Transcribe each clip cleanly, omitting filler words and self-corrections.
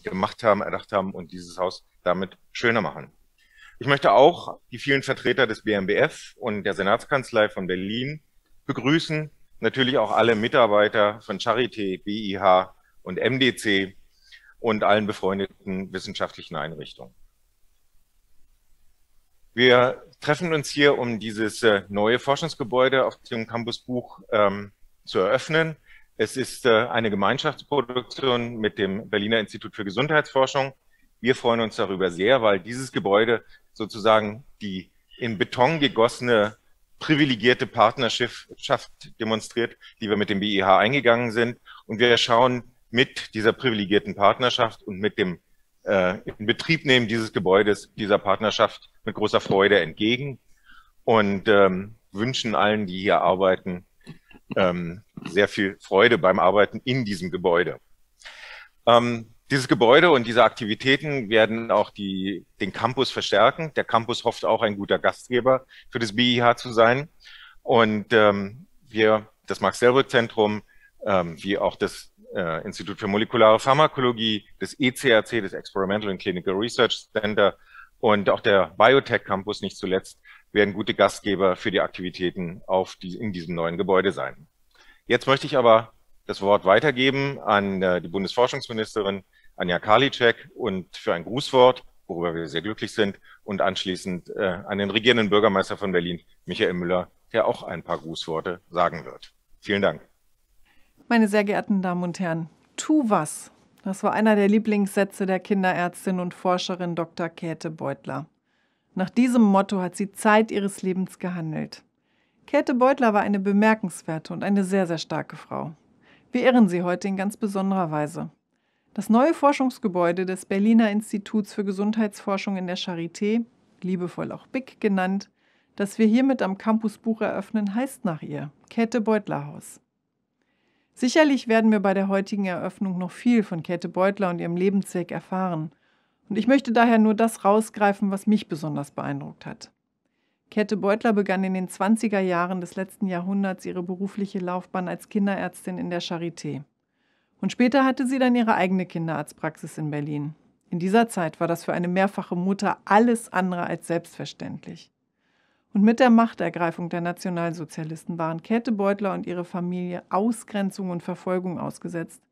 gemacht haben, erdacht haben und dieses Haus damit schöner machen. Ich möchte auch die vielen Vertreter des BMBF und der Senatskanzlei von Berlin begrüßen, natürlich auch alle Mitarbeiter von Charité, BIH und MDC und allen befreundeten wissenschaftlichen Einrichtungen. Wir treffen uns hier, um dieses neue Forschungsgebäude auf dem Campus Buch zu eröffnen. Es ist eine Gemeinschaftsproduktion mit dem Berliner Institut für Gesundheitsforschung. Wir freuen uns darüber sehr, weil dieses Gebäude sozusagen die in Beton gegossene privilegierte Partnerschaft demonstriert, die wir mit dem BIH eingegangen sind. Und wir schauen mit dieser privilegierten Partnerschaft und mit dem Inbetriebnehmen dieses Gebäudes, dieser Partnerschaft mit großer Freude entgegen und wünschen allen, die hier arbeiten, sehr viel Freude beim Arbeiten in diesem Gebäude. Dieses Gebäude und diese Aktivitäten werden auch den Campus verstärken. Der Campus hofft auch, ein guter Gastgeber für das BIH zu sein. Und das Max-Delbrück-Zentrum, wie auch das Institut für molekulare Pharmakologie, das ECRC, das Experimental and Clinical Research Center und auch der Biotech Campus nicht zuletzt, werden gute Gastgeber für die Aktivitäten in diesem neuen Gebäude sein. Jetzt möchte ich aber das Wort weitergeben an die Bundesforschungsministerin Anja Karliczek und für ein Grußwort, worüber wir sehr glücklich sind, und anschließend an den regierenden Bürgermeister von Berlin, Michael Müller, der auch ein paar Grußworte sagen wird. Vielen Dank. Meine sehr geehrten Damen und Herren, tu was. Das war einer der Lieblingssätze der Kinderärztin und Forscherin Dr. Käthe Beutler. Nach diesem Motto hat sie Zeit ihres Lebens gehandelt. Käthe Beutler war eine bemerkenswerte und eine sehr, sehr starke Frau. Wir ehren sie heute in ganz besonderer Weise. Das neue Forschungsgebäude des Berliner Instituts für Gesundheitsforschung in der Charité, liebevoll auch BIC genannt, das wir hiermit am Campus Buch eröffnen, heißt nach ihr Käthe Beutler Haus. Sicherlich werden wir bei der heutigen Eröffnung noch viel von Käthe Beutler und ihrem Lebensweg erfahren. Und ich möchte daher nur das rausgreifen, was mich besonders beeindruckt hat. Käthe Beutler begann in den 20er Jahren des letzten Jahrhunderts ihre berufliche Laufbahn als Kinderärztin in der Charité. Und später hatte sie dann ihre eigene Kinderarztpraxis in Berlin. In dieser Zeit war das für eine mehrfache Mutter alles andere als selbstverständlich. Und mit der Machtergreifung der Nationalsozialisten waren Käthe Beutler und ihre Familie Ausgrenzung und Verfolgung ausgesetzt,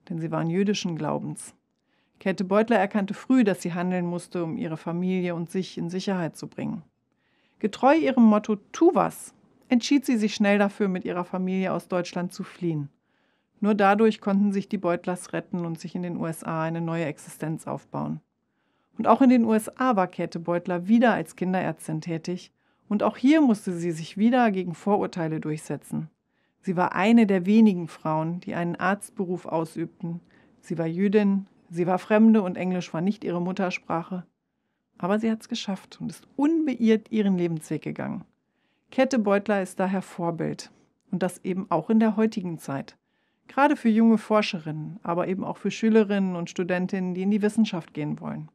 denn sie waren jüdischen Glaubens. Käthe Beutler erkannte früh, dass sie handeln musste, um ihre Familie und sich in Sicherheit zu bringen. Getreu ihrem Motto „Tu was!“ entschied sie sich schnell dafür, mit ihrer Familie aus Deutschland zu fliehen. Nur dadurch konnten sich die Beutlers retten und sich in den USA eine neue Existenz aufbauen. Und auch in den USA war Käthe Beutler wieder als Kinderärztin tätig. Und auch hier musste sie sich wieder gegen Vorurteile durchsetzen. Sie war eine der wenigen Frauen, die einen Arztberuf ausübten. Sie war Jüdin, sie war Fremde und Englisch war nicht ihre Muttersprache. Aber sie hat es geschafft und ist unbeirrt ihren Lebensweg gegangen. Käthe Beutler ist daher Vorbild. Und das eben auch in der heutigen Zeit. Gerade für junge Forscherinnen, aber eben auch für Schülerinnen und Studentinnen, die in die Wissenschaft gehen wollen.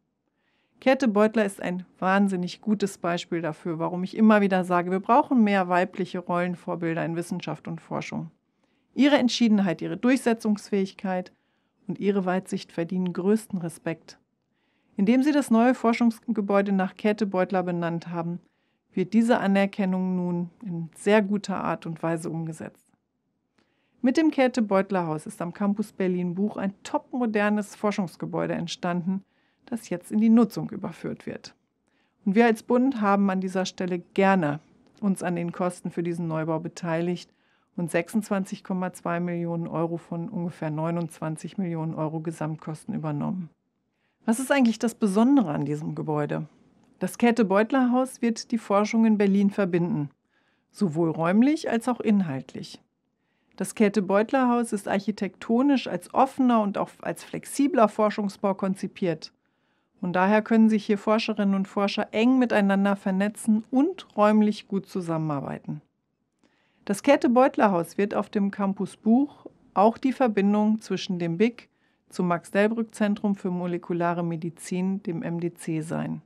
Käthe Beutler ist ein wahnsinnig gutes Beispiel dafür, warum ich immer wieder sage, wir brauchen mehr weibliche Rollenvorbilder in Wissenschaft und Forschung. Ihre Entschiedenheit, ihre Durchsetzungsfähigkeit und ihre Weitsicht verdienen größten Respekt. Indem sie das neue Forschungsgebäude nach Käthe Beutler benannt haben, wird diese Anerkennung nun in sehr guter Art und Weise umgesetzt. Mit dem Käthe Beutler Haus ist am Campus Berlin-Buch ein topmodernes Forschungsgebäude entstanden, das jetzt in die Nutzung überführt wird. Und wir als Bund haben an dieser Stelle gerne uns an den Kosten für diesen Neubau beteiligt und 26,2 Millionen Euro von ungefähr 29 Millionen Euro Gesamtkosten übernommen. Was ist eigentlich das Besondere an diesem Gebäude? Das Käthe Beutler Haus wird die Forschung in Berlin verbinden, sowohl räumlich als auch inhaltlich. Das Käthe Beutler Haus ist architektonisch als offener und auch als flexibler Forschungsbau konzipiert. Und daher können sich hier Forscherinnen und Forscher eng miteinander vernetzen und räumlich gut zusammenarbeiten. Das Käthe Beutler Haus wird auf dem Campus Buch auch die Verbindung zwischen dem BIC zum Max-Delbrück-Zentrum für molekulare Medizin, dem MDC, sein.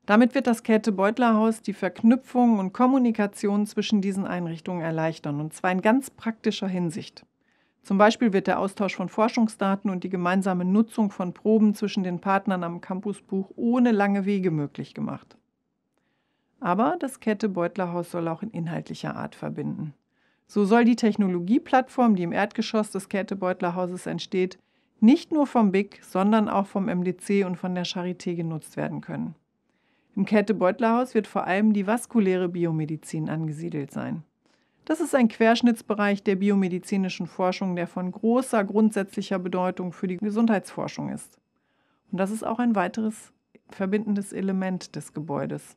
Damit wird das Käthe Beutler Haus die Verknüpfung und Kommunikation zwischen diesen Einrichtungen erleichtern, und zwar in ganz praktischer Hinsicht. Zum Beispiel wird der Austausch von Forschungsdaten und die gemeinsame Nutzung von Proben zwischen den Partnern am Campusbuch ohne lange Wege möglich gemacht. Aber das Käthe Beutler Haus soll auch in inhaltlicher Art verbinden. So soll die Technologieplattform, die im Erdgeschoss des Käthe Beutler Hauses entsteht, nicht nur vom BIC, sondern auch vom MDC und von der Charité genutzt werden können. Im Käthe Beutler Haus wird vor allem die vaskuläre Biomedizin angesiedelt sein. Das ist ein Querschnittsbereich der biomedizinischen Forschung, der von großer grundsätzlicher Bedeutung für die Gesundheitsforschung ist. Und das ist auch ein weiteres verbindendes Element des Gebäudes.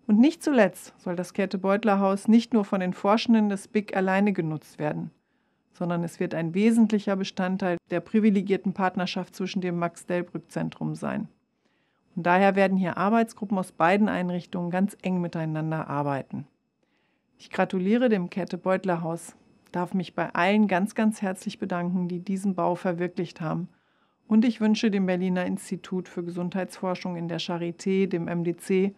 Und nicht zuletzt soll das Käthe Beutler Haus nicht nur von den Forschenden des BIC alleine genutzt werden, sondern es wird ein wesentlicher Bestandteil der privilegierten Partnerschaft zwischen dem Max-Delbrück-Zentrum sein. Und daher werden hier Arbeitsgruppen aus beiden Einrichtungen ganz eng miteinander arbeiten. Ich gratuliere dem Käthe Beutler Haus, darf mich bei allen ganz, ganz herzlich bedanken, die diesen Bau verwirklicht haben. Und ich wünsche dem Berliner Institut für Gesundheitsforschung in der Charité, dem MDC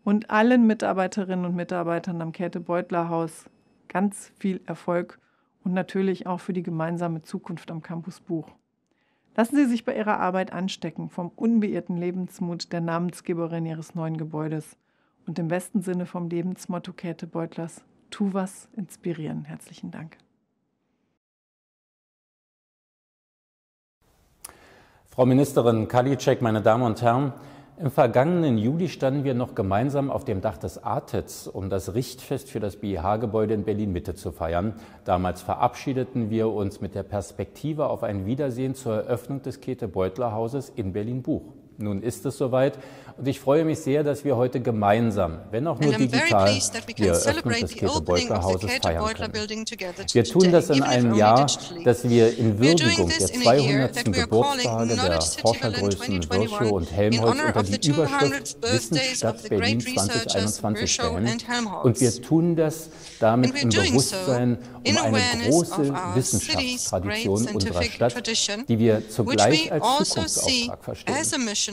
und allen Mitarbeiterinnen und Mitarbeitern am Käthe Beutler Haus ganz viel Erfolg und natürlich auch für die gemeinsame Zukunft am Campus Buch. Lassen Sie sich bei Ihrer Arbeit anstecken vom unbeirrten Lebensmut der Namensgeberin Ihres neuen Gebäudes und im besten Sinne vom Lebensmotto Käthe Beutlers: Tu was, inspirieren. Herzlichen Dank. Frau Ministerin Karliczek, meine Damen und Herren, im vergangenen Juli standen wir noch gemeinsam auf dem Dach des ATETs, um das Richtfest für das BIH-Gebäude in Berlin-Mitte zu feiern. Damals verabschiedeten wir uns mit der Perspektive auf ein Wiedersehen zur Eröffnung des Käthe Beutler Hauses in Berlin-Buch. Nun ist es soweit und ich freue mich sehr, dass wir heute gemeinsam, wenn auch nur digital, die Eröffnung des Käthe Beutler Hauses feiern können. Wir tun das in einem Jahr, das wir in Würdigung der 200. Geburtstage der Forschergrößen Virchow und Helmholtz unter die Überschrift Wissensstadt Berlin 2021 stellen. Und wir tun das damit im Bewusstsein um eine große Wissenschaftstradition unserer Stadt, die wir zugleich als Zukunftsauftrag verstehen.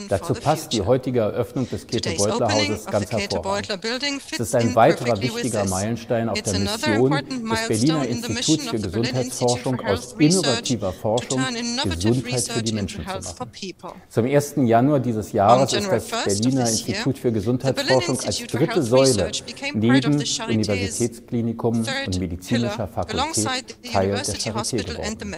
Dazu passt die heutige Eröffnung des Käthe Beutler Hauses ganz hervorragend. Es ist ein weiterer wichtiger Meilenstein auf der Mission des Berliner Instituts für Gesundheitsforschung, aus innovativer Forschung Gesundheit für die Menschen zu machen. Zum 1. Januar dieses Jahres ist das Berliner Institut für Gesundheitsforschung als dritte Säule neben Universitätsklinikum und medizinischer Fakultät Teil der Charité geworden.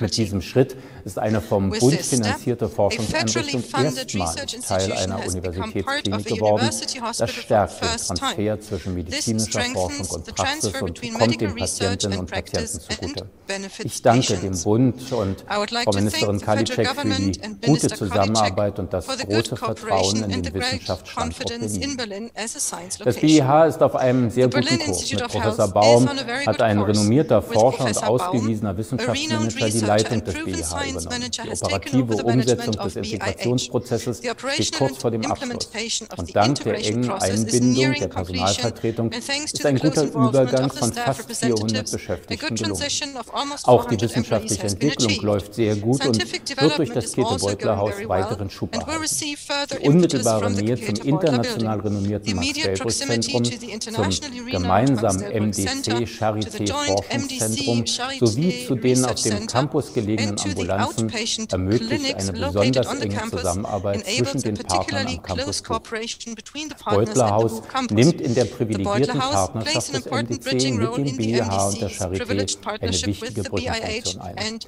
Mit diesem Schritt ist eine vom Bund finanzierte Forschungseinrichtung erstmalig Teil einer Universitätsklinik geworden. Das stärkt den Transfer zwischen medizinischer Forschung und Praxis und kommt den Patientinnen und Patienten zugute. Ich danke dem Bund und Frau Ministerin Karliczek für die gute Zusammenarbeit und das große Vertrauen in den Wissenschaftsstandort Berlin. Das BIH ist auf einem sehr guten Kurs. Mit Professor Baum hat ein renommierter Forscher und ausgewiesener Wissenschaftsmanager die Leitung des BIH übernommen. Die operative Umsetzung des Integrationsprozesses steht kurz vor dem Abschluss. Und dank der engen Einbindung der Personalvertretung ist ein guter Übergang von fast 400 Beschäftigten gelungen. Auch die wissenschaftliche Entwicklung läuft sehr gut und wird durch das Käthe Beutler Haus weiteren Schub erhalten. Die unmittelbare Nähe zum international renommierten Max-Delbrück-Zentrum, zum gemeinsamen MDC-Charité-Forschungszentrum sowie zu den auf dem Campus gelegenen Ambulanzen ermöglicht eine besonders enge Zusammenarbeit zwischen den Partnern am Campus. Das Beutler Haus nimmt in der privilegierten Partnerschaft des MDC mit dem BIH und der Charité eine wichtige Brückenfunktion ein.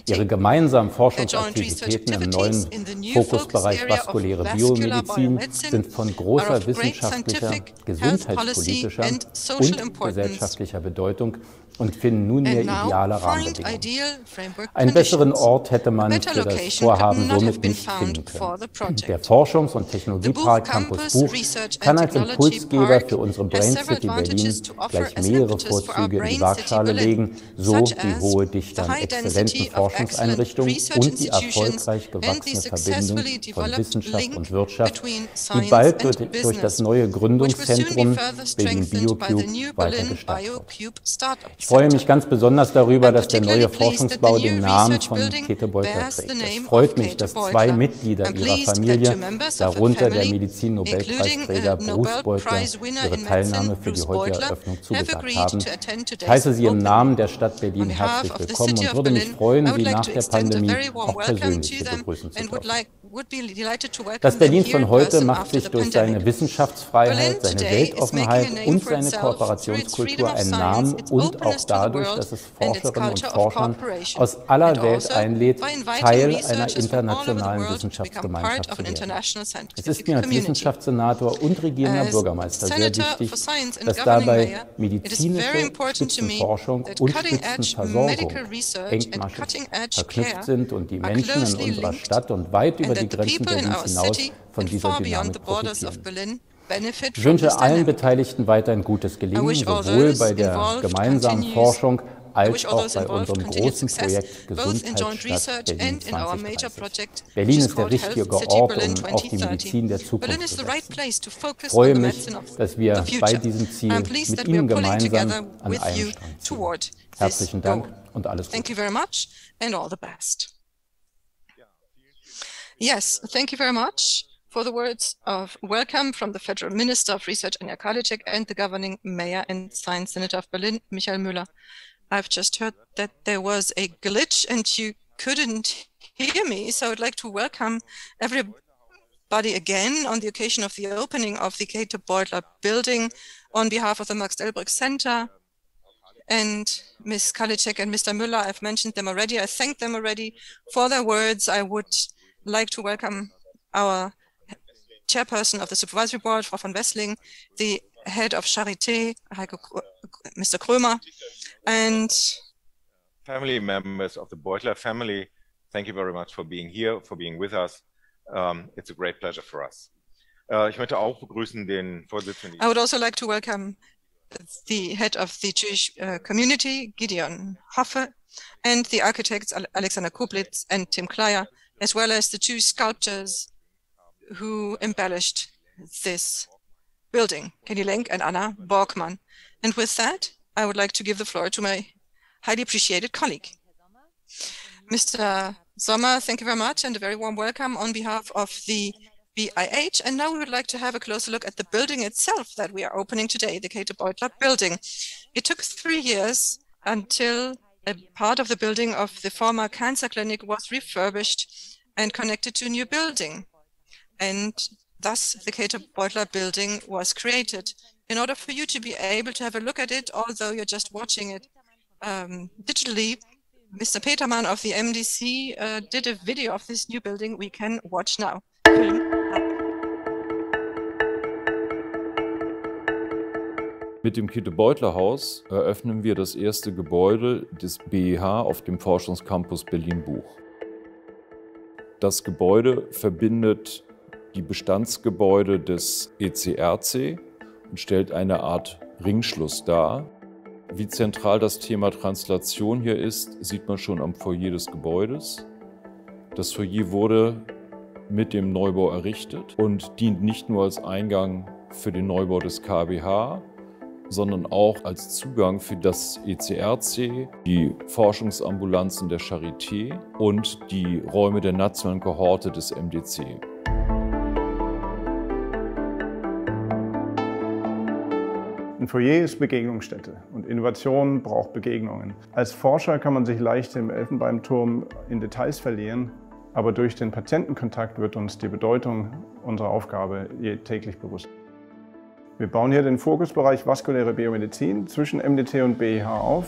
Ihre gemeinsamen Forschungsaktivitäten im neuen Fokusbereich Vaskuläre Biomedizin sind von großer wissenschaftlicher, gesundheitspolitischer und gesellschaftlicher Bedeutung und finden nunmehr ideale Rahmenbedingungen. Einen besserenOrt hätte man für das Vorhaben somit nicht finden können. Der Forschungs- und Technologiepark Campus Buch kann als Impulsgeber für unsere Brain City Berlin gleich mehrere Vorzüge in die Waagschale legen, so die hohe Dichte an exzellenten Forschungseinrichtungen und die erfolgreich gewachsene Verbindung von Wissenschaft und Wirtschaft, die bald durch das neue Gründungszentrum Berlin BioCube weiter gestärkt wird. Ich freue mich ganz besonders darüber, dass der neue Forschungsbau den Namen von Käthe Beutler trägt. Es freut mich, dass zwei Mitglieder ihrer Familie, darunter der Medizin-Nobelpreisträger Bruce Beutler, ihre Teilnahme für die heutige Eröffnung zugesagt haben. Ich heiße Sie im Namen der Stadt Berlin herzlich willkommen und würde mich freuen, Sie nach der Pandemie auch persönlich zu begrüßen zu dürfen. Das Berlin von heute macht sich durch seine Wissenschaftsfreiheit, seine Weltoffenheit und seine Kooperationskultur einen Namen und auch dadurch, dass es Forscherinnen und Forschern aus aller Welt einlädt, Teil einer internationalen Wissenschaftsgemeinschaft zu werden. Es ist mir als Wissenschaftssenator und regierender Bürgermeister sehr wichtig, dass dabei medizinische Spitzenforschung und Spitzenversorgung engmaschig verknüpft sind und die Menschen in unserer Stadt und weit über die Grenzen Berlins hinaus von dieser Dynamik profitieren. Ich wünsche allen Beteiligten weiterhin gutes Gelingen, sowohl bei der gemeinsamen Forschung als auch bei unserem großen Projekt Gesundheitsstadt Berlin 2030. Berlin ist der richtige Ort, um auf die Medizin der Zukunft zu setzen. Ich freue mich, dass wir bei diesem Ziel mit Ihnen gemeinsam an einem Strang ziehen. Herzlichen Dank und alles Gute. Yes, thank you very much for the words of welcome from the Federal Minister of Research, Anja Karliczek, and the governing Mayor and Science Senator of Berlin, Michael Müller. I've just heard that there was a glitch and you couldn't hear me, so I'd like to welcome everybody again on the occasion of the opening of the Käthe Beutler Building on behalf of the Max-Delbrück Center. And Ms. Karliczek and Mr. Müller, I've mentioned them already. I thank them already for their words. I would like to welcome our Chairperson of the Supervisory Board, Frau von Wessling, the head of Charité, Mr. Krömer, and family members of the Beutler family. Thank you very much for being here, for being with us. It's a great pleasure for us. Ich möchte auch begrüßen den Vorsitzenden. I would also like to welcome the head of the Jewish community, Gideon Hoffe, and the architects Alexander Koblitz and Tim Kleyer, as well as the two sculptors who embellished this building, Kenny Lenk and Anna Borgmann. And with that, I would like to give the floor to my highly appreciated colleague. Mr. Sommer, thank you very much and a very warm welcome on behalf of the BIH. And now we would like to have a closer look at the building itself that we are opening today, the Käthe Beutler Building. It took 3 years until a part of the building of the former cancer clinic was refurbished and connected to a new building. And thus the Käthe Beutler Building was created. In order for you to be able to have a look at it, although you're just watching it digitally, Mr. Petermann of the MDC did a video of this new building we can watch now. Mit dem Käthe Beutler Haus eröffnen wir das erste Gebäude des BIH auf dem Forschungscampus Berlin-Buch. Das Gebäude verbindet die Bestandsgebäude des ECRC und stellt eine Art Ringschluss dar. Wie zentral das Thema Translation hier ist, sieht man schon am Foyer des Gebäudes. Das Foyer wurde mit dem Neubau errichtet und dient nicht nur als Eingang für den Neubau des KBH, sondern auch als Zugang für das ECRC, die Forschungsambulanzen der Charité und die Räume der nationalen Kohorte des MDC. Ein Foyer ist Begegnungsstätte und Innovation braucht Begegnungen. Als Forscher kann man sich leicht im Elfenbeinturm in Details verlieren, aber durch den Patientenkontakt wird uns die Bedeutung unserer Aufgabe täglich bewusst. Wir bauen hier den Fokusbereich Vascular Biomedicine zwischen MDC und BIH auf.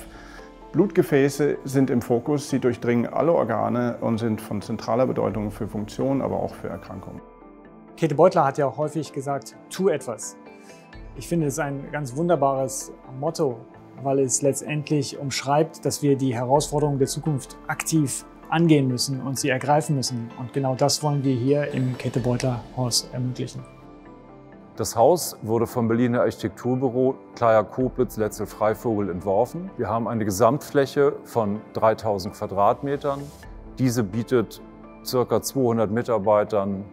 Blutgefäße sind im Fokus, sie durchdringen alle Organe und sind von zentraler Bedeutung für Funktion, aber auch für Erkrankungen. Käthe Beutler hat ja häufig gesagt, tu etwas. Ich finde es ein ganz wunderbares Motto, weil es letztendlich umschreibt, dass wir die Herausforderungen der Zukunft aktiv angehen müssen und sie ergreifen müssen. Und genau das wollen wir hier im Käthe Beutler Haus ermöglichen. Das Haus wurde vom Berliner Architekturbüro Kleyer Koblitz Letzel Freivogel entworfen. Wir haben eine Gesamtfläche von 3000 Quadratmetern. Diese bietet ca. 200 Mitarbeitern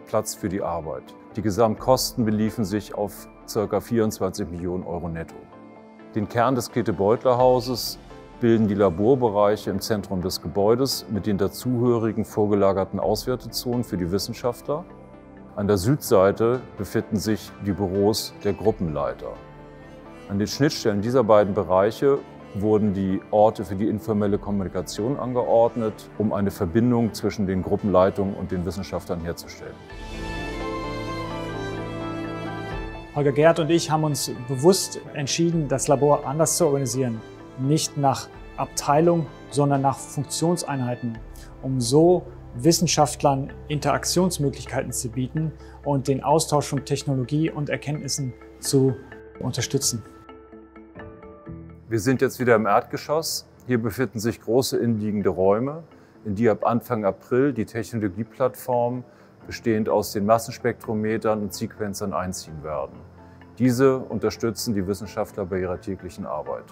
Platz für die Arbeit. Die Gesamtkosten beliefen sich auf ca. 24 Millionen Euro netto. Den Kern des Käthe Beutler Hauses bilden die Laborbereiche im Zentrum des Gebäudes mit den dazugehörigen vorgelagerten Auswertezonen für die Wissenschaftler. An der Südseite befinden sich die Büros der Gruppenleiter. An den Schnittstellen dieser beiden Bereiche wurden die Orte für die informelle Kommunikation angeordnet, um eine Verbindung zwischen den Gruppenleitungen und den Wissenschaftlern herzustellen. Holger Gerd und ich haben uns bewusst entschieden, das Labor anders zu organisieren. Nicht nach Abteilung, sondern nach Funktionseinheiten, um so Wissenschaftlern Interaktionsmöglichkeiten zu bieten und den Austausch von Technologie und Erkenntnissen zu unterstützen. Wir sind jetzt wieder im Erdgeschoss. Hier befinden sich große innenliegende Räume, in die ab Anfang April die Technologieplattform bestehend aus den Massenspektrometern und Sequencern einziehen werden. Diese unterstützen die Wissenschaftler bei ihrer täglichen Arbeit.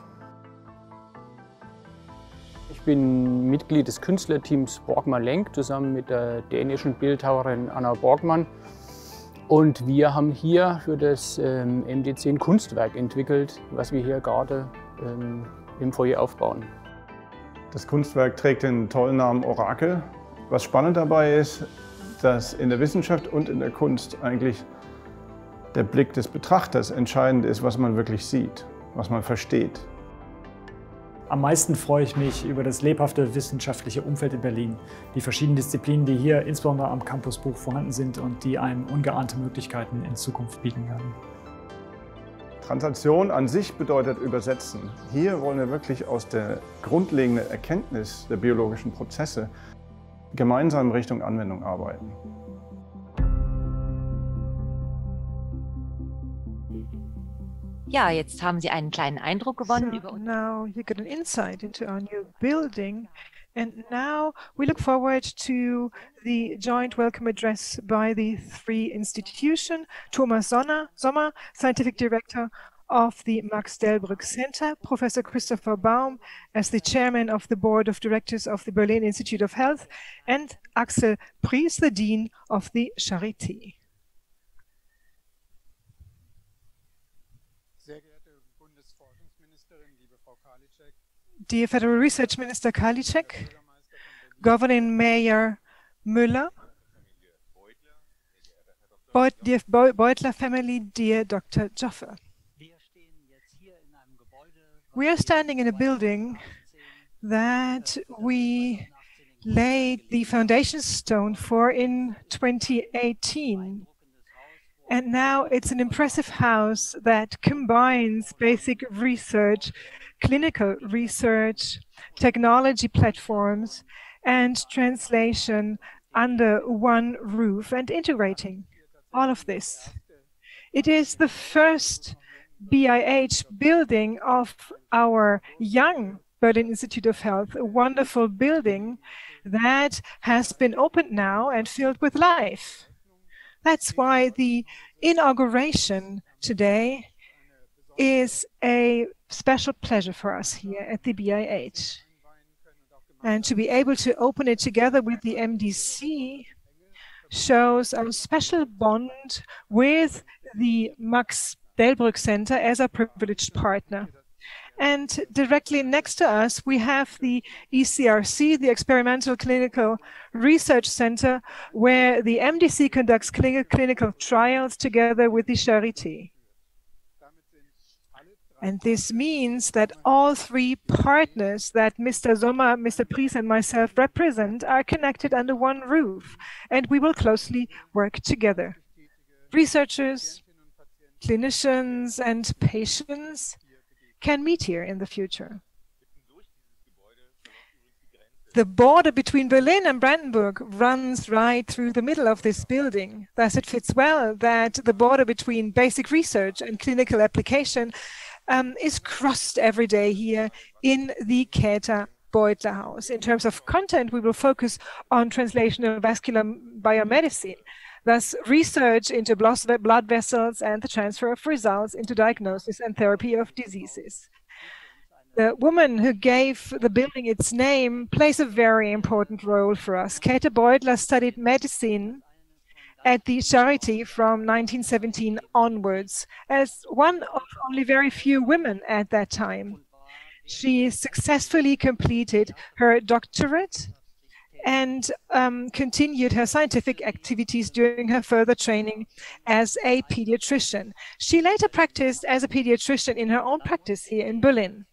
Ich bin Mitglied des Künstlerteams Borgmann Lenk zusammen mit der dänischen Bildhauerin Anna Borgmann. Und wir haben hier für das MDC ein Kunstwerk entwickelt, was wir hier gerade im Foyer aufbauen. Das Kunstwerk trägt den tollen Namen Orakel. Was spannend dabei ist, dass in der Wissenschaft und in der Kunst eigentlich der Blick des Betrachters entscheidend ist, was man wirklich sieht, was man versteht. Am meisten freue ich mich über das lebhafte wissenschaftliche Umfeld in Berlin, die verschiedenen Disziplinen, die hier insbesondere am Campusbuch vorhanden sind und die einem ungeahnte Möglichkeiten in Zukunft bieten werden. Translation an sich bedeutet übersetzen. Hier wollen wir wirklich aus der grundlegenden Erkenntnis der biologischen Prozesse gemeinsam Richtung Anwendung arbeiten. Ja, jetzt haben Sie einen kleinen Eindruck gewonnen über So now you get an insight into our new building, and now we look forward to the joint welcome address by the three institutions. Thomas Sommer, Scientific Director of the Max Delbrück Center, Professor Christopher Baum as the Chairman of the Board of Directors of the Berlin Institute of Health, and Axel Pries, the Dean of the Charité. Dear Federal Research Minister Karliczek, Governing Mayor Müller, dear Beutler family, dear Dr. Joffe. We are standing in a building that we laid the foundation stone for in 2018. And now it's an impressive house that combines basic research, clinical research, technology platforms, and translation under one roof and integrating all of this. It is the first BIH building of our young Berlin Institute of Health, a wonderful building that has been opened now and filled with life. That's why the inauguration today is a special pleasure for us here at the BIH. And to be able to open it together with the MDC shows our special bond with the Max Delbrück Center as a privileged partner. And directly next to us, we have the ECRC, the Experimental Clinical Research Center, where the MDC conducts clinical trials together with the Charité. And this means that all three partners that Mr. Sommer, Mr. Pries, and myself represent are connected under one roof, and we will closely work together. Researchers, clinicians, and patients can meet here in the future. The border between Berlin and Brandenburg runs right through the middle of this building. Thus, it fits well that the border between basic research and clinical application is crossed every day here in the Käthe Beutler House. In terms of content, we will focus on translational vascular biomedicine, thus research into blood vessels and the transfer of results into diagnosis and therapy of diseases. The woman who gave the building its name plays a very important role for us. Käthe Beutler studied medicine at the Charité from 1917 onwards, as one of only very few women at that time. She successfully completed her doctorate and continued her scientific activities during her further training as a pediatrician. She later practiced as a pediatrician in her own practice here in Berlin.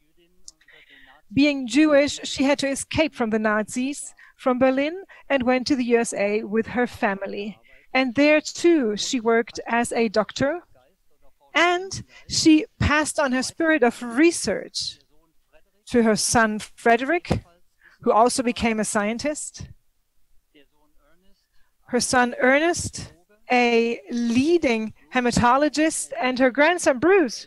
Being Jewish, she had to escape from the Nazis from Berlin and went to the USA with her family. And there too, she worked as a doctor, and she passed on her spirit of research to her son Frederick, who also became a scientist. Her son Ernest, a leading hematologist, and her grandson Bruce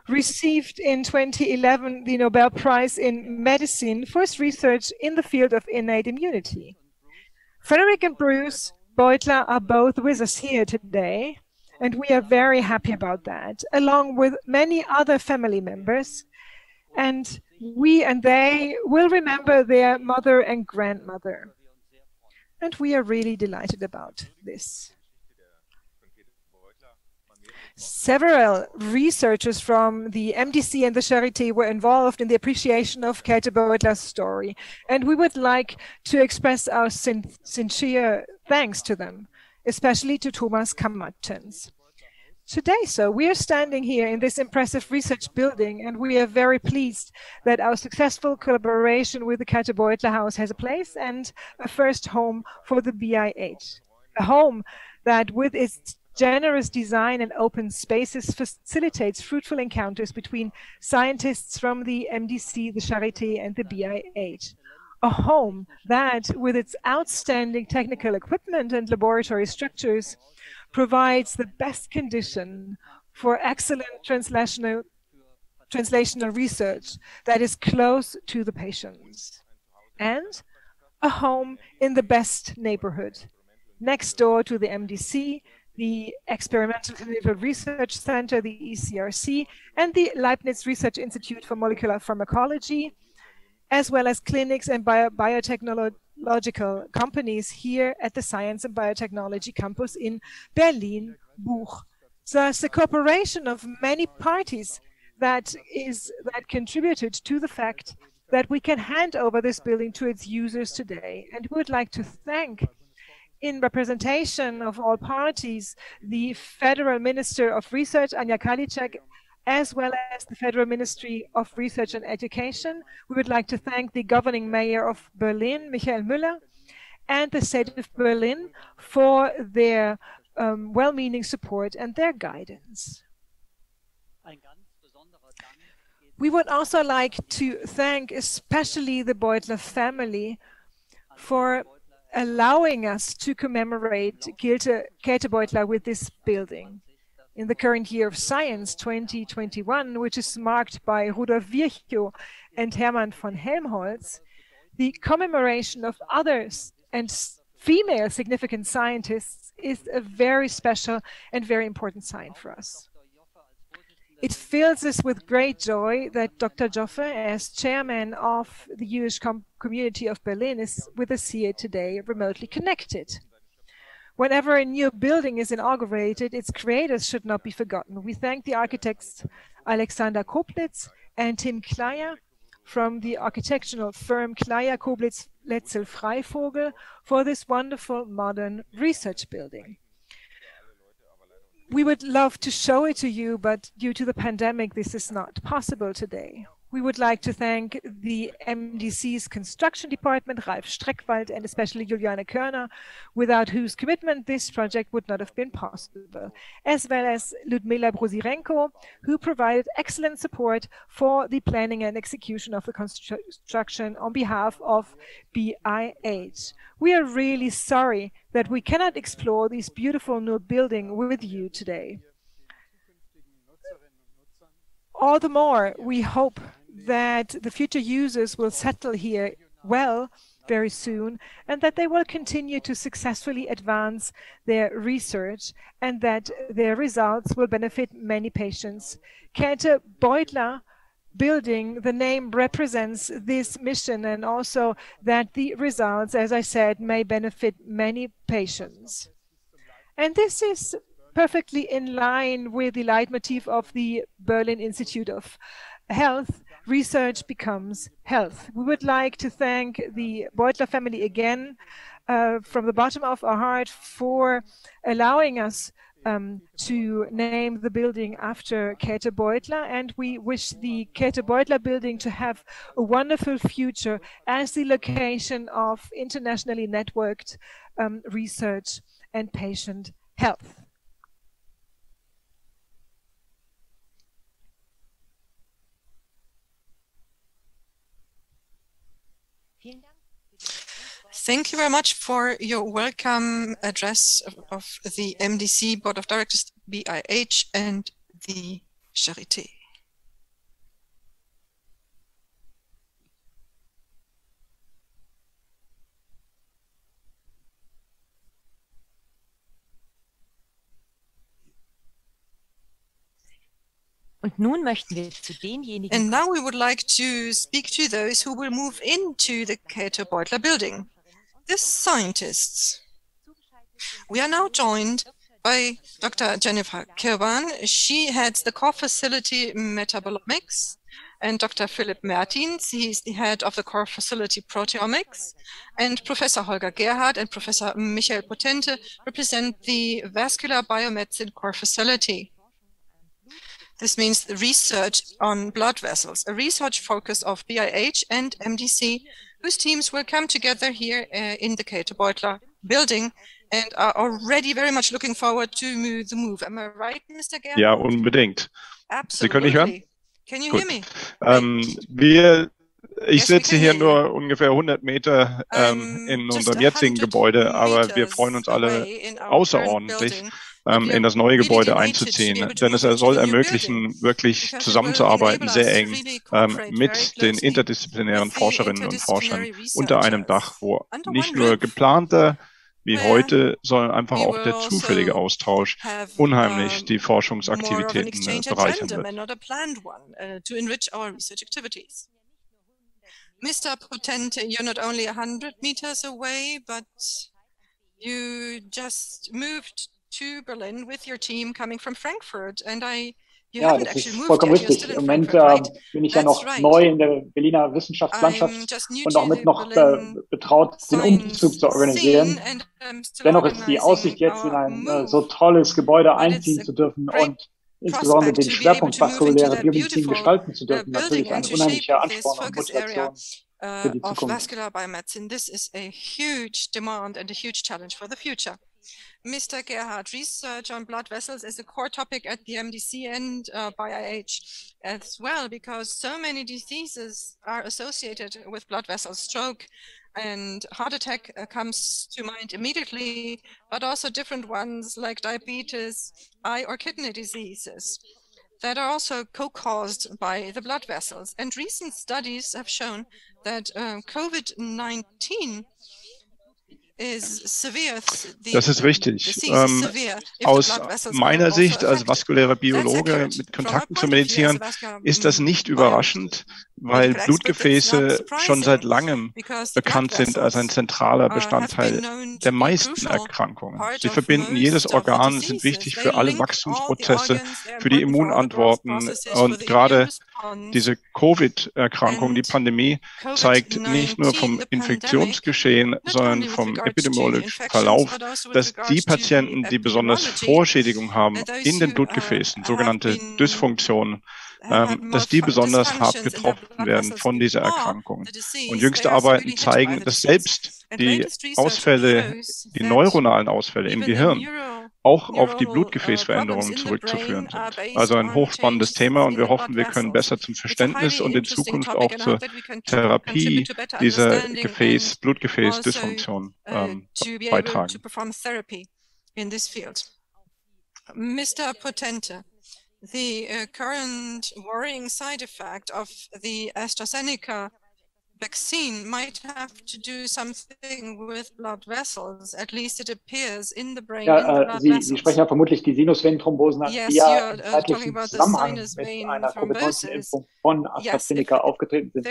received in 2011 the Nobel Prize in Medicine for his research in the field of innate immunity. Frederick and Bruce Beutler are both with us here today, and we are very happy about that, along with many other family members. And we and they will remember their mother and grandmother. And we are really delighted about this. Several researchers from the MDC and the Charité were involved in the appreciation of Käthe Beutler's story, and we would like to express our sincere thanks to them, especially to Thomas Kammatens. Today, we are standing here in this impressive research building, and we are very pleased that our successful collaboration with the Käthe Beutler House has a place and a first home for the BIH. A home that, with its generous design and open spaces, facilitates fruitful encounters between scientists from the MDC, the Charité, and the BIH. A home that, with its outstanding technical equipment and laboratory structures, provides the best condition for excellent translational research that is close to the patients. And a home in the best neighborhood, next door to the MDC, the Experimental Clinical Research Center, the ECRC, and the Leibniz Research Institute for Molecular Pharmacology, as well as clinics and biotechnological companies here at the Science and Biotechnology Campus in Berlin-Buch. So it's a cooperation of many parties that contributed to the fact that we can hand over this building to its users today. And we would like to thank, in representation of all parties, the Federal Minister of Research, Anja Karliczek, as well as the Federal Ministry of Research and Education. We would like to thank the governing mayor of Berlin, Michael Müller, and the state of Berlin for their well-meaning support and their guidance. We would also like to thank especially the Beutler family for allowing us to commemorate Käthe Beutler with this building. In the current year of science, 2021, which is marked by Rudolf Virchow and Hermann von Helmholtz, the commemoration of others and female significant scientists is a very special and very important sign for us. It fills us with great joy that Dr. Joffe, as chairman of the Jewish community of Berlin, is with us here today, remotely connected. Whenever a new building is inaugurated, its creators should not be forgotten. We thank the architects Alexander Koblitz and Tim Kleyer from the architectural firm Kleyer, Koblitz, Letzel, Freivogel for this wonderful modern research building. We would love to show it to you, but due to the pandemic, this is not possible today. We would like to thank the MDC's construction department, Ralf Streckwald, and especially Juliane Körner, without whose commitment this project would not have been possible, as well as Ludmila Brozirenko, who provided excellent support for the planning and execution of the construction on behalf of BIH. We are really sorry that we cannot explore this beautiful new building with you today. All the more, we hope that the future users will settle here well very soon, and that they will continue to successfully advance their research, and that their results will benefit many patients. Käthe Beutler Building, the name represents this mission, and also that the results, as I said, may benefit many patients. And this is perfectly in line with the leitmotif of the Berlin Institute of Health, research becomes health. We would like to thank the Beutler family again from the bottom of our heart for allowing us to name the building after Käthe Beutler, and we wish the Käthe Beutler Building to have a wonderful future as the location of internationally networked research and patient health. Thank you very much for your welcome address of the MDC Board of Directors, BIH, and the Charité. Und nun möchten wir zu denjenigen. And now we would like to speak to those who will move into the Käthe Beutler Building, the scientists. We are now joined by Dr. Jennifer Kirwan. She heads the core facility Metabolomics, and Dr. Philipp Mertins, he's the head of the core facility Proteomics, and Professor Holger Gerhard and Professor Michael Potente represent the Vascular Biomedicine core facility. This means the research on blood vessels, a research focus of BIH and MDC, whose teams will come together here in the Käthe Beutler Building and are already very much looking forward to the move. Am I right, Mr. Gerhard? Ja, unbedingt. Absolutely. Sie können mich hören? Can you Gut. hear me? Ich sitze hier nur ungefähr 100 Meter in unserem jetzigen Gebäude, aber wir freuen uns alle außerordentlich, in das neue Gebäude einzuziehen, denn es soll ermöglichen, wirklich zusammenzuarbeiten, sehr eng mit den interdisziplinären Forscherinnen und Forschern unter einem Dach, wo nicht nur geplanter wie heute, sondern einfach auch der zufällige Austausch unheimlich die Forschungsaktivitäten bereichern wird. Mr. Potente, you're not only 100 meters away, but you just moved to Berlin with your team coming from Frankfurt, and Ja, das ist vollkommen richtig. Im Moment bin ich ja noch neu in der Berliner Wissenschaftslandschaft und auch noch betraut, den Umzug zu organisieren. Dennoch ist die Aussicht, jetzt in ein so tolles Gebäude einziehen zu dürfen und insbesondere den Schwerpunkt vaskuläre Biomedizin gestalten zu dürfen, natürlich ein unheimlicher Ansporn und Motivation für die Zukunft. Vascular Biomedicine. This is a huge demand and a huge challenge for the future. Mr. Gerhard, research on blood vessels is a core topic at the MDC and BIH as well, because so many diseases are associated with blood vessels. Stroke and heart attack comes to mind immediately, but also different ones like diabetes, eye or kidney diseases that are also co-caused by the blood vessels. And recent studies have shown that COVID-19 Das ist richtig. Aus meiner Sicht als vaskulärer Biologe mit Kontakten zu Medizinern ist das nicht überraschend, weil Blutgefäße schon seit langem bekannt sind als ein zentraler Bestandteil der meisten Erkrankungen. Sie verbinden jedes Organ, sind wichtig für alle Wachstumsprozesse, für die Immunantworten, und gerade diese Covid-Erkrankung, die Pandemie, zeigt nicht nur vom Infektionsgeschehen, sondern vom epidemiologischen Verlauf, dass die Patienten, die besonders Vorschädigung haben in den Blutgefäßen, sogenannte Dysfunktionen, dass die besonders hart getroffen werden von dieser Erkrankung. Und jüngste Arbeiten zeigen, dass selbst die Ausfälle, die neuronalen Ausfälle im Gehirn auch auf die Blutgefäßveränderungen zurückzuführen sind. Also ein hochspannendes Thema, und wir hoffen, wir können besser zum Verständnis und in Zukunft auch zur Therapie dieser Blutgefäßdysfunktion beitragen. Mr. Potente, the current worrying side effect of the AstraZeneca vaccine might have to do something with blood vessels. At least it appears in the brain, in the blood vessels. Sie sprechen ja vermutlich die Sinusvenenthrombosen an, die ja im zeitlichen Zusammenhang mit einer Covid-19-Impfung von AstraZeneca aufgetreten sind.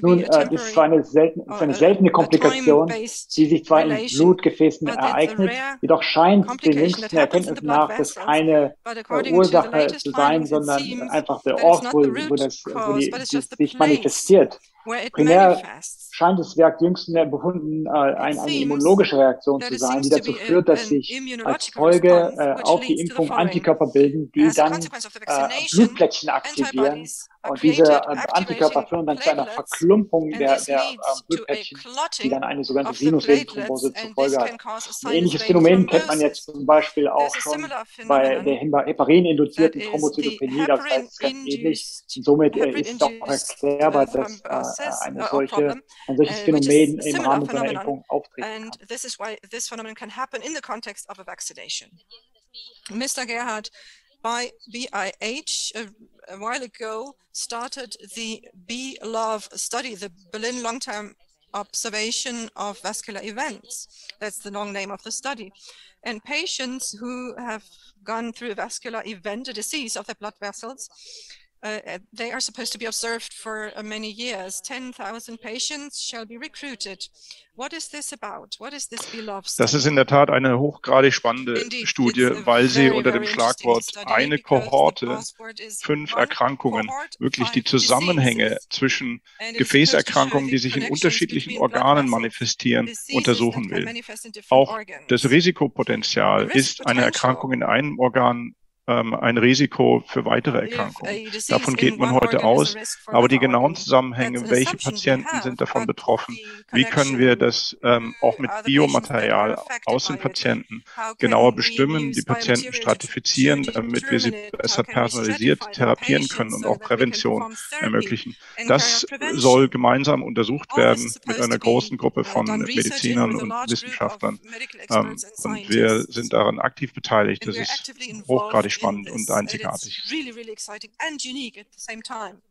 Nun, das ist zwar eine seltene Komplikation, die sich zwar in Blutgefäßen ereignet, jedoch scheint den jüngsten Erkenntnissen nach das keine Ursache zu sein, sondern einfach der Ort, wo die sich manifestiert. Primär scheint es Werk jüngsten Befunden eine immunologische Reaktion zu sein, die dazu führt, dass sich als Folge auf die Impfung Antikörper bilden, die dann Blutplättchen aktivieren. Und diese Antikörper führen dann zu einer Verklumpung der Blutplättchen, die dann eine sogenannte Sinusvenenthrombose zur Folge hat. Ein ähnliches Phänomen kennt man jetzt zum Beispiel auch schon bei der heparin-induzierten Thrombozytopenie, das heißt ganz ähnlich. Und somit ist doch erklärbar, dass ein solches Phänomen im Rahmen von einer Impfung auftreten kann. This is why this phenomenon can happen in the context of a vaccination. Mr. Gerhard, by BIH a while ago started the BLOVE study, the Berlin long-term observation of vascular events. That's the long name of the study. And patients who have gone through a vascular event, a disease of the blood vessels, they are supposed to be observed for many years. 10,000 patients shall be recruited. What is this about? What is this BLOVE study? Das ist in der Tat eine hochgradig spannende Studie, weil sie unter dem Schlagwort eine Kohorte, 5 Erkrankungen, wirklich die Zusammenhänge zwischen Gefäßerkrankungen, die sich in unterschiedlichen Organen manifestieren, untersuchen will. Auch das Risikopotenzial ist eine Erkrankung in einem Organ ein Risiko für weitere Erkrankungen. Davon geht man heute aus. Aber die genauen Zusammenhänge, welche Patienten sind davon betroffen, wie können wir das auch mit Biomaterial aus den Patienten genauer bestimmen, die Patienten stratifizieren, damit wir sie besser personalisiert therapieren können und auch Prävention ermöglichen. Das soll gemeinsam untersucht werden mit einer großen Gruppe von Medizinern und Wissenschaftlern. Und wir sind daran aktiv beteiligt. Das ist hochgradig spannend und einzigartig. Really exciting and unique at the same time.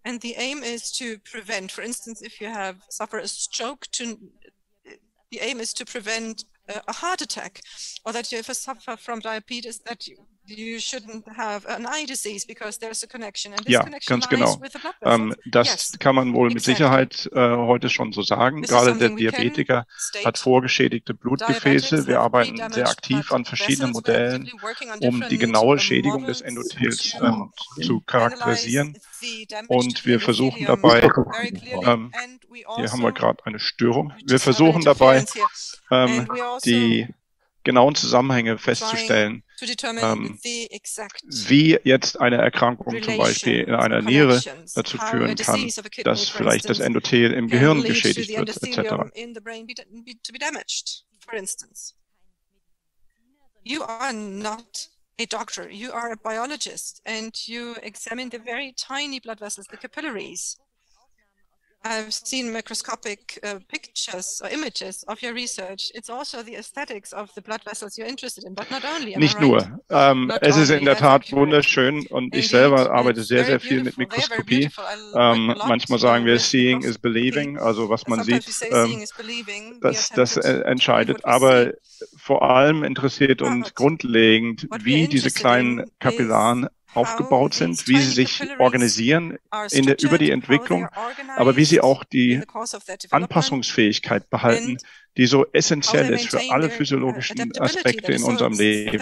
And the aim is to prevent, for instance, if you suffer a stroke, the aim is to prevent a heart attack, or that if you suffer from diabetes, that you shouldn't have an eye disease because there's a connection. And this connection ganz genau. Das kann man wohl mit Sicherheit heute schon so sagen. Gerade der Diabetiker hat vorgeschädigte Blutgefäße. Wir arbeiten sehr aktiv an verschiedenen Modellen, um die genaue Schädigung des Endothels zu charakterisieren. Und wir versuchen dabei, hier haben wir gerade eine Störung, wir versuchen dabei, die genauen Zusammenhänge festzustellen, wie jetzt eine Erkrankung zum Beispiel in einer Niere dazu führen kann, dass vielleicht das Endothel im Gehirn geschädigt wird, etc. You are not a doctor, you are a biologist, and you examine the very tiny blood vessels, the capillaries. I've seen microscopic pictures or images of your research. It's also the aesthetics of the blood vessels you're interested in, but not only. Nicht nur. Es ist in der Tat wunderschön und ich selber arbeite sehr, sehr viel mit Mikroskopie. Manchmal sagen wir, seeing is believing, also was man sieht, das entscheidet. Aber vor allem interessiert uns grundlegend, wie diese kleinen Kapillaren aufgebaut sind, wie sie sich organisieren über die Entwicklung, aber wie sie auch die Anpassungsfähigkeit behalten, die so essentiell ist für alle physiologischen Aspekte in unserem Leben,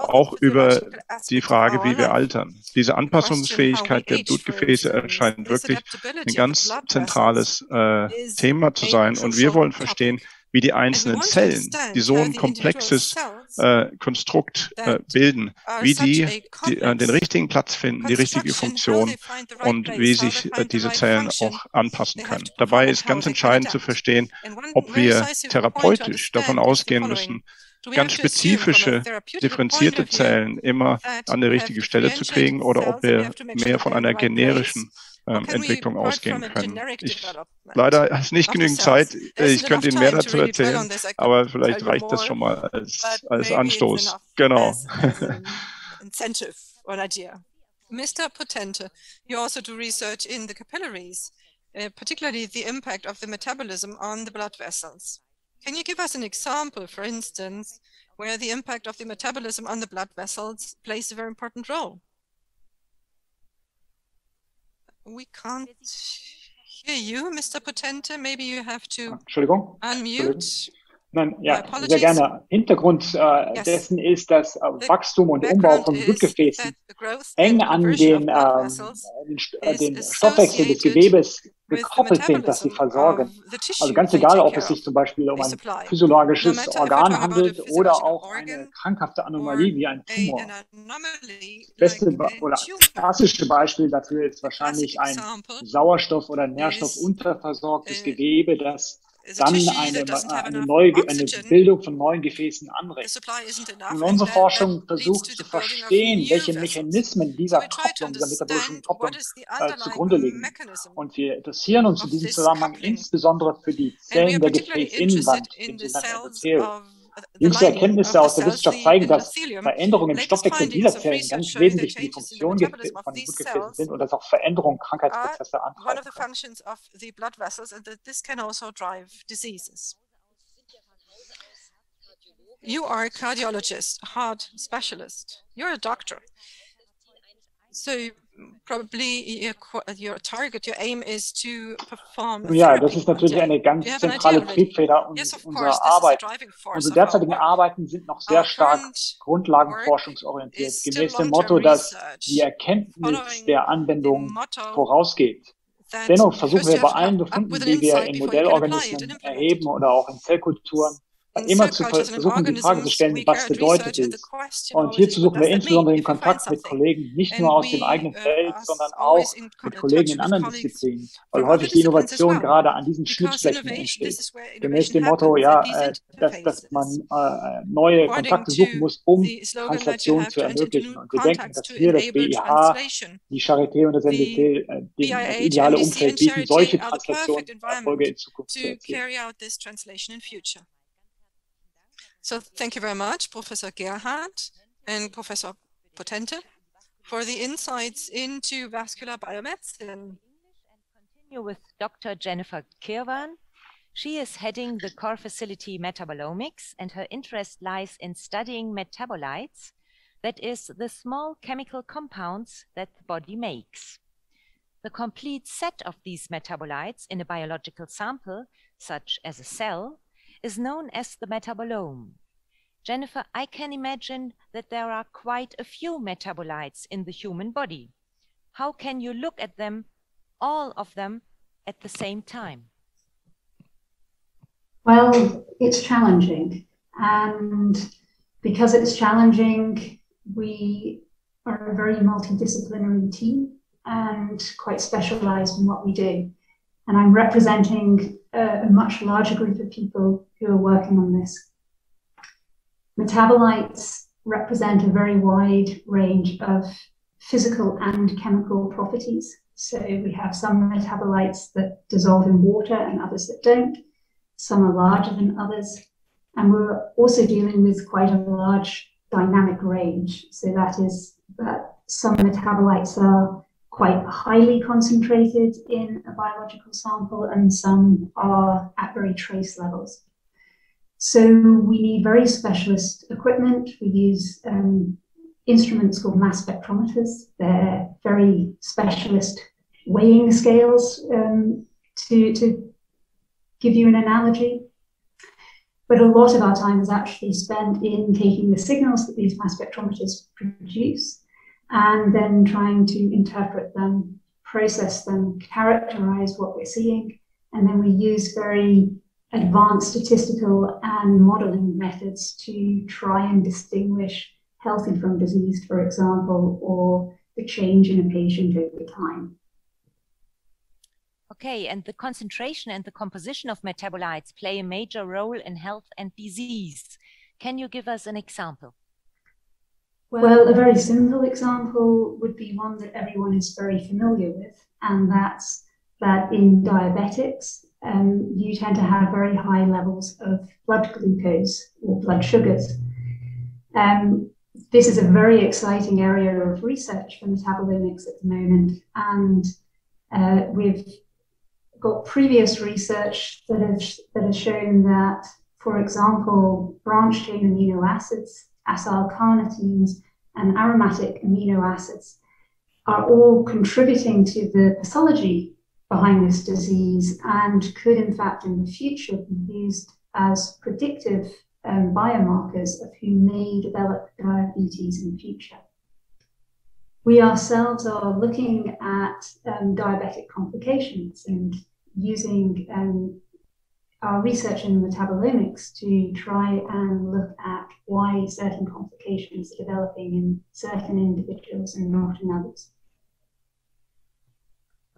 auch über die Frage, wie wir altern. Diese Anpassungsfähigkeit der Blutgefäße erscheint wirklich ein ganz zentrales Thema zu sein. Und wir wollen verstehen, wie die einzelnen Zellen, die so ein komplexes Konstrukt bilden, wie die den richtigen Platz finden, die richtige Funktion und wie sich diese Zellen auch anpassen können. Dabei ist ganz entscheidend zu verstehen, ob wir therapeutisch davon ausgehen müssen, ganz spezifische, differenzierte Zellen immer an die richtige Stelle zu kriegen oder ob wir mehr von einer generischen Entwicklung ausgehen können. Leider ist nicht genügend Zeit. Ich könnte Ihnen mehr dazu erzählen, aber vielleicht reicht das schon mal als Anstoß. Genau. Mr. Potente, you also do research in the capillaries. particularly the impact of the metabolism on the blood vessels. Can you give us an example, for instance, where the impact of the metabolism on the blood vessels plays a very important role? We can't hear you, Mr. Potente. Maybe you have to unmute. Nein, ja, sehr gerne. Hintergrund dessen ist, dass Wachstum und Umbau von Blutgefäßen eng an den Stoffwechsel des Gewebes gekoppelt sind, das sie versorgen. Also ganz egal, ob es sich zum Beispiel um ein physiologisches Organ handelt oder auch eine krankhafte Anomalie wie ein Tumor. Das beste oder klassische Beispiel dafür ist wahrscheinlich ein Sauerstoff- oder nährstoffunterversorgtes Gewebe, das dann eine Bildung von neuen Gefäßen anregt. Und unsere Forschung versucht zu verstehen, welche Mechanismen dieser Kopplung, dieser metabolischen Kopplung zugrunde liegen. Und wir interessieren uns in diesem Zusammenhang insbesondere für die Zellen der Gefäßinnenwand, dem sogenannten Endothel. Jüngste Erkenntnisse aus der Wissenschaft zeigen, dass Veränderungen im Stoffwechsel dieser Zellen ganz wesentlich für die Funktion von Blutgefäßen sind und dass auch Veränderungen Krankheitsprozesse antreiben können. You are a cardiologist, heart specialist. You're a doctor. So probably your target, your aim is to perform. Ja, das ist natürlich eine ganz zentrale Triebfeder unserer Arbeit. Unsere derzeitigen Arbeiten sind noch sehr stark grundlagenforschungsorientiert, gemäß dem Motto, dass die Erkenntnis der Anwendung vorausgeht. Dennoch versuchen wir bei allen Befunden, die wir in Modellorganismen erheben oder auch in Zellkulturen, immer zu versuchen, die Frage zu stellen, was bedeutet es? Und hierzu suchen wir insbesondere den Kontakt mit Kollegen, nicht nur aus dem eigenen Feld, sondern auch mit Kollegen in anderen Disziplinen, weil häufig die Innovation gerade an diesen Schnittflächen entsteht. Gemäß dem Motto, ja, dass man neue Kontakte suchen muss, um Translation zu ermöglichen. Und wir denken, dass hier das BIH, die Charité und das MDC das ideale Umfeld bieten, solche Translationserfolge in Zukunft zu erzielen. So thank you very much, Professor Gerhardt and Professor Potente, for the insights into vascular biomedicine. Continue with Dr. Jennifer Kirwan. She is heading the core facility Metabolomics, and her interest lies in studying metabolites, that is, the small chemical compounds that the body makes. The complete set of these metabolites in a biological sample, such as a cell, is known as the metabolome. Jennifer, I can imagine that there are quite a few metabolites in the human body. How can you look at them, all of them, at the same time? Well, it's challenging. And because it's challenging, we are a very multidisciplinary team and quite specialized in what we do. And I'm representing a much larger group of people who are working on this. Metabolites represent a very wide range of physical and chemical properties. So we have some metabolites that dissolve in water and others that don't. Some are larger than others. And we're also dealing with quite a large dynamic range. So that is that some metabolites are quite highly concentrated in a biological sample, and some are at very trace levels. So we need very specialist equipment. We use instruments called mass spectrometers. They're very specialist weighing scales, to give you an analogy. But a lot of our time is actually spent in taking the signals that these mass spectrometers produce and then trying to interpret them, process them, characterize what we're seeing. And then we use very advanced statistical and modeling methods to try and distinguish healthy from diseased, for example, or the change in a patient over time. Okay, and the concentration and the composition of metabolites play a major role in health and disease. Can you give us an example? Well, a very simple example would be one that everyone is very familiar with, and that's that in diabetics, you tend to have very high levels of blood glucose or blood sugars. This is a very exciting area of research for metabolomics at the moment, and we've got previous research that has shown that, for example, branched chain amino acids, acyl carnitines, and aromatic amino acids are all contributing to the pathology behind this disease and could, in fact, in the future be used as predictive biomarkers of who may develop diabetes in the future. We ourselves are looking at diabetic complications and using our research in metabolomics to try and look at why certain complications are developing in certain individuals and not in others.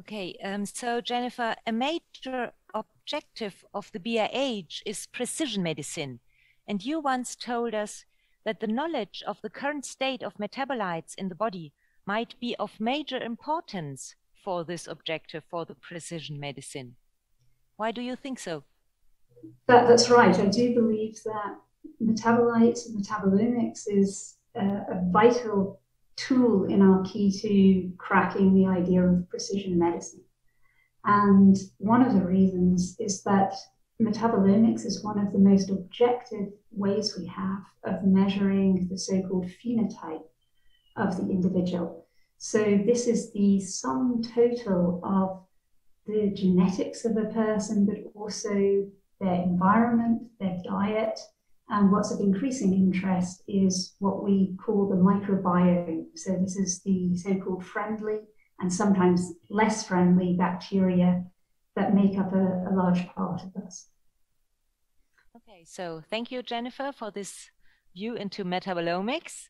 Okay, so Jennifer, a major objective of the BIH is precision medicine. And you once told us that the knowledge of the current state of metabolites in the body might be of major importance for this objective, for the precision medicine. Why do you think so? That's right. I do believe that metabolites and metabolomics is a vital tool in our key to cracking the idea of precision medicine. And one of the reasons is that metabolomics is one of the most objective ways we have of measuring the so-called phenotype of the individual. So this is the sum total of the genetics of a person, but also their environment, their diet, and what's of increasing interest is what we call the microbiome. So this is the so-called friendly and sometimes less friendly bacteria that make up a large part of us. Okay, so thank you, Jennifer, for this view into metabolomics.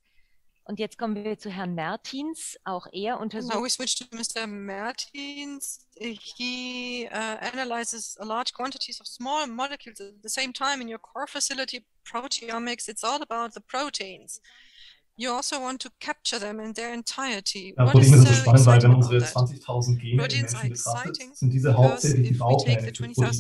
Und jetzt kommen wir zu Herrn Mertins. Auch er untersucht. Now we switch to Mr. Mertins. He analyzes large quantities of small molecules at the same time in your core facility, proteomics. It's all about the proteins. You also want to capture them in their entirety. Ja, Proteine sind so spannend, weil wenn unsere 20.000 Gene im Menschen betrachtet, sind diese hauptsächlich die Baupläne für Proteine.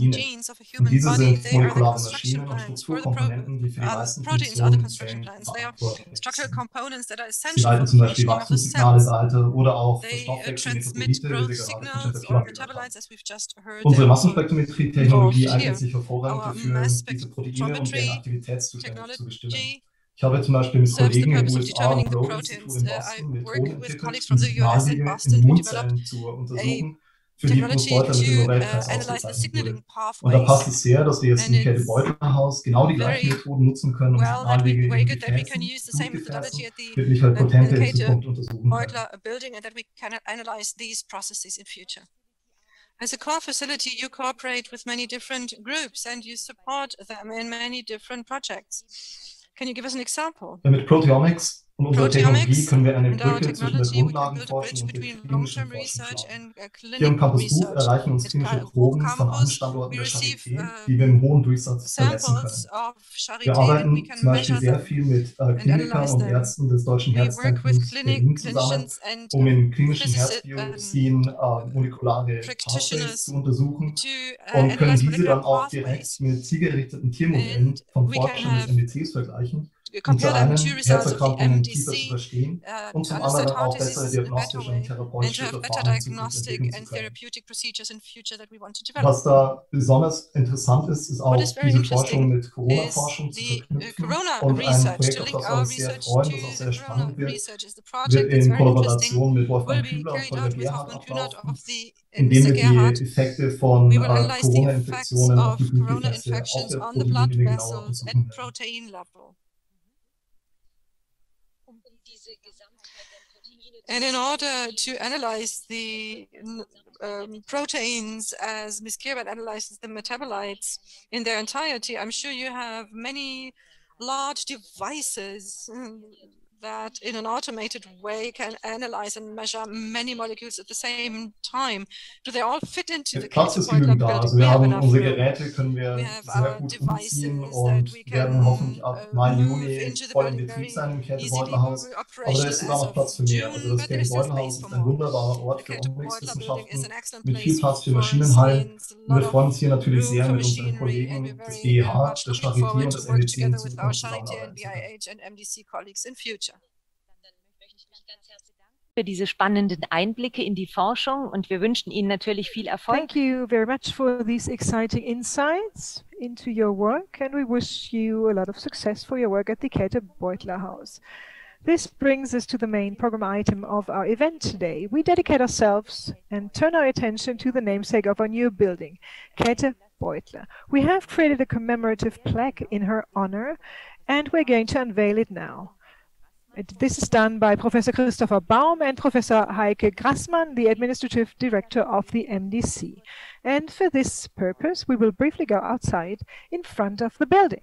Und diese sind molekulare Maschinen und Strukturkomponenten, die für die meisten Funktionen verantwortlich sind. Sie leiten zum Beispiel Wachstumssignale weiter oder auch Stoffwechsel, Metabolite, wie wir gerade von Temperatur. Unsere Massenspektrometrie-Technologie eignet sich hervorragend dafür, diese Proteine und deren Aktivitätszustände zu bestimmen. Ich habe zum Beispiel mit Kollegen im USA und Broad-Institut in Boston Methoden entwickelt, um Signalwege in Immunzellen zu untersuchen, für die Bruce Beutler mit dem Nobelpreis ausgezeichnet wurde. Und da passt es sehr, dass wir jetzt im Käthe Beutler Haus genau die gleichen Methoden nutzen können, um Signalwege in Gefäßen, Blutgefäßen, wirklich halt potente in Zukunft untersuchen können. As a core facility, you cooperate with many different groups and you support them in many different projects. Can you give us an example? Mit Proteomics und unserer Technologie können wir eine Brücke zwischen der Grundlagenforschung und der klinischen Forschung schlagen. Hier im Campus Buch erreichen uns klinische Proben von allen Standorten der Charité, die wir im hohen Durchsatz vermessen können. Wir arbeiten zum Beispiel sehr viel mit Klinikern und Ärzten des Deutschen Herzzentrums Berlin zusammen, um in klinischen Herzbiopsien molekulare Pathways zu untersuchen und können diese dann auch direkt mit zielgerichteten Tiermodellen von Forschern des MDCs vergleichen, um zum einen Herzerkrankungen tiefer zu verstehen und zum anderen auch bessere diagnostische und therapeutische Verfahren zu entwickeln zu können. Was da besonders interessant ist, ist auch diese Forschung mit Corona-Forschung zu verknüpfen. Und ein Projekt, auf das wir uns sehr freuen, das auch sehr spannend wird in Kollaboration mit Wolfgang Kübler und Holger Gerhard ablaufen, indem wir die Effekte von Corona-Infektionen auf die Blutgefäße auf der Proteinebene genauer untersuchen werden. And in order to analyze the proteins as Ms. Kirbat analyzes the metabolites in their entirety, I'm sure you have many large devices that in an automated way can analyze and measure many molecules at the same time. Do they all fit into the Platz ist genügend da. Also wir haben unsere Geräte, können wir sehr gut umziehen und werden hoffentlich ab Mai, Juni voll im Betrieb sein im Käthe Beutler Haus. Aber da ist sogar noch Platz für mehr. Also das Käthe Beutler Haus ist ein wunderbarer Ort für Omics-Wissenschaften mit viel Platz für Maschinenhallen. Und wir freuen uns hier natürlich sehr, mit unseren Kollegen des BIH, der Charité und des MDC in Zukunft zusammenarbeiten zu können. für diese spannenden Einblicke in die Forschung und wir wünschen Ihnen natürlich viel Erfolg. Thank you very much for these exciting insights into your work, and we wish you a lot of success for your work at the Käthe Beutler House. This brings us to the main program item of our event today. We dedicate ourselves and turn our attention to the namesake of our new building, Käthe Beutler. We have created a commemorative plaque in her honor, and we're going to unveil it now. This is done by Professor Christopher Baum and Professor Heike Grassmann, the Administrative Director of the MDC. And for this purpose, we will briefly go outside in front of the building.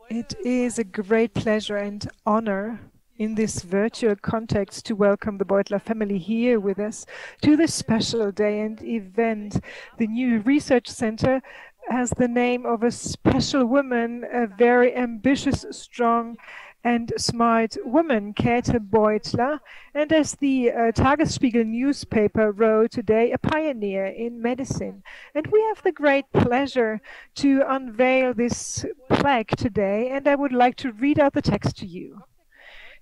It is a great pleasure and honor in this virtual context to welcome the Beutler family here with us to this special day and event. The new research center has the name of a special woman, a very ambitious, strong and smart woman, Käthe Beutler, and as the Tagesspiegel newspaper wrote today, a pioneer in medicine. And we have the great pleasure to unveil this plaque today, and I would like to read out the text to you.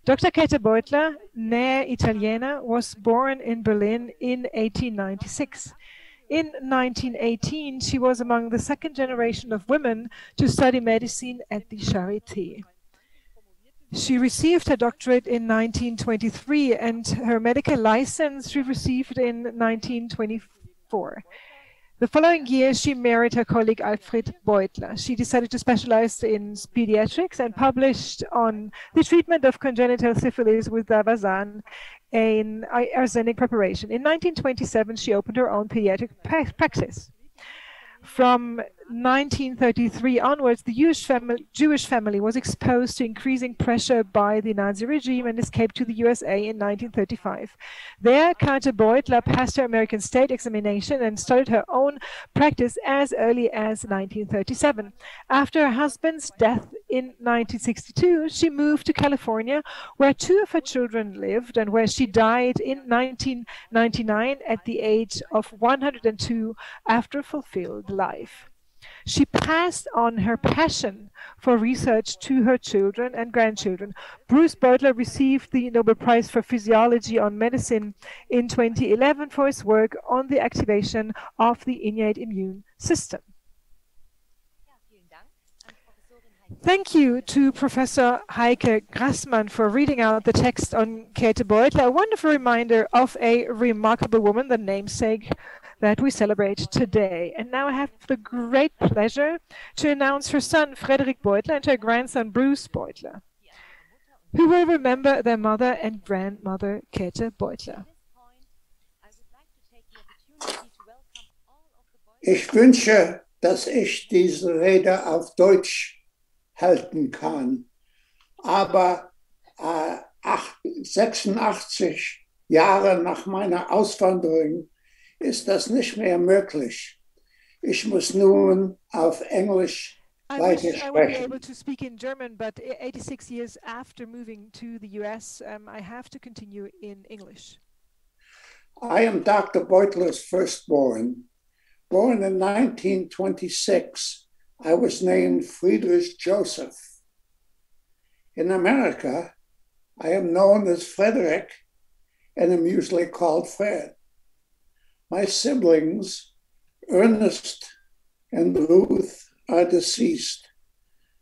Dr. Käthe Beutler, née Italiener, was born in Berlin in 1896. In 1918, she was among the second generation of women to study medicine at the Charité. She received her doctorate in 1923 and her medical license she received in 1924. The following year, she married her colleague Alfred Beutler. She decided to specialize in pediatrics and published on the treatment of congenital syphilis with Davazan, an arsenic preparation. In 1927, she opened her own pediatric practice. From 1933 onwards, the Jewish family was exposed to increasing pressure by the Nazi regime and escaped to the USA in 1935. There, Käthe Beutler passed her American state examination and started her own practice as early as 1937. After her husband's death in 1962, she moved to California, where two of her children lived and where she died in 1999 at the age of 102 after a fulfilled life. She passed on her passion for research to her children and grandchildren. Bruce Beutler received the Nobel Prize for Physiology on Medicine in 2011 for his work on the activation of the innate immune system. Thank you to Professor Heike Grassmann for reading out the text on Käthe Beutler, a wonderful reminder of a remarkable woman, the namesake that we celebrate today. And now I have the great pleasure to announce her son, Frederick Beutler, and her grandson, Bruce Beutler, who will remember their mother and grandmother, Käthe Beutler. Ich wünsche, dass ich diese Rede auf Deutsch halten kann. Aber 86 Jahre nach meiner Auswanderung ist das nicht mehr möglich. Ich muss nun auf Englisch weitersprechen. I would be able to speak in German, but 86 years after moving to the US, I have to continue in English. I am Dr. Beutler's firstborn. Born in 1926, I was named Friedrich Joseph. In America, I am known as Frederick and am usually called Fred. My siblings, Ernest and Ruth, are deceased,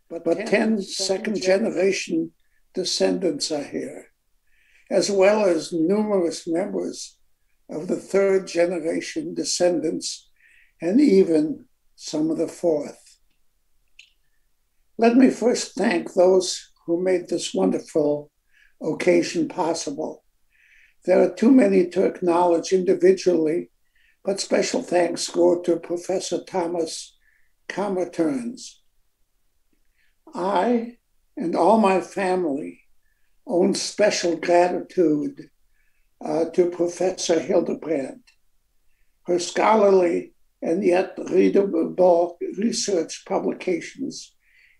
but 10 second-generation descendants are here, as well as numerous members of the third-generation descendants and even some of the fourth. Let me first thank those who made this wonderful occasion possible. There are too many to acknowledge individually, but special thanks go to Professor Thomas Kammerturns. I and all my family owe special gratitude to Professor Hildebrand. Her scholarly and yet readable research publications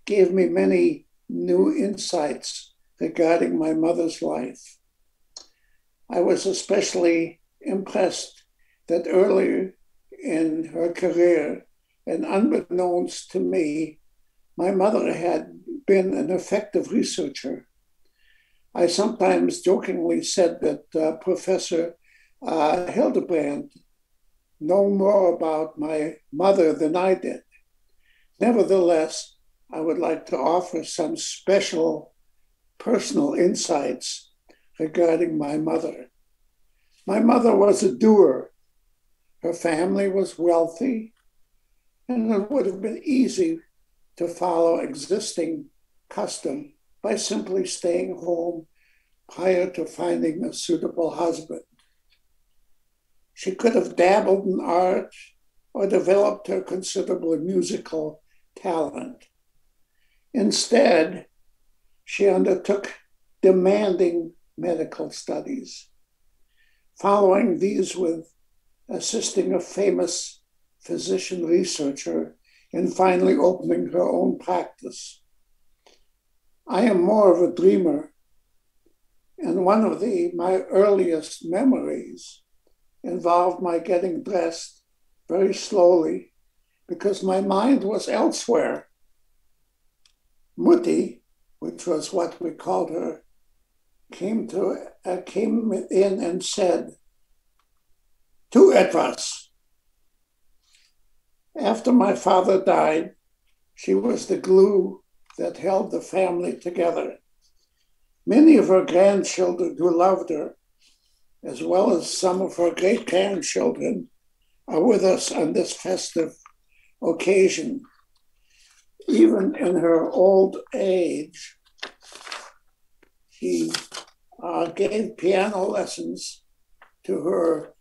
gave me many new insights regarding my mother's life. I was especially impressed that earlier in her career, and unbeknownst to me, my mother had been an effective researcher. I sometimes jokingly said that Professor Hildebrand knew more about my mother than I did. Nevertheless, I would like to offer some special personal insights regarding my mother. My mother was a doer. Her family was wealthy, and it would have been easy to follow existing custom by simply staying home prior to finding a suitable husband. She could have dabbled in art or developed her considerable musical talent. Instead, she undertook demanding medical studies, following these with assisting a famous physician researcher and finally opening her own practice. I am more of a dreamer, and one of my earliest memories involved my getting dressed very slowly because my mind was elsewhere. Mutti, which was what we called her, came in and said, "Tu etwas." After my father died, she was the glue that held the family together. Many of her grandchildren who loved her, as well as some of her great-grandchildren, are with us on this festive occasion. Even in her old age, she gave piano lessons to her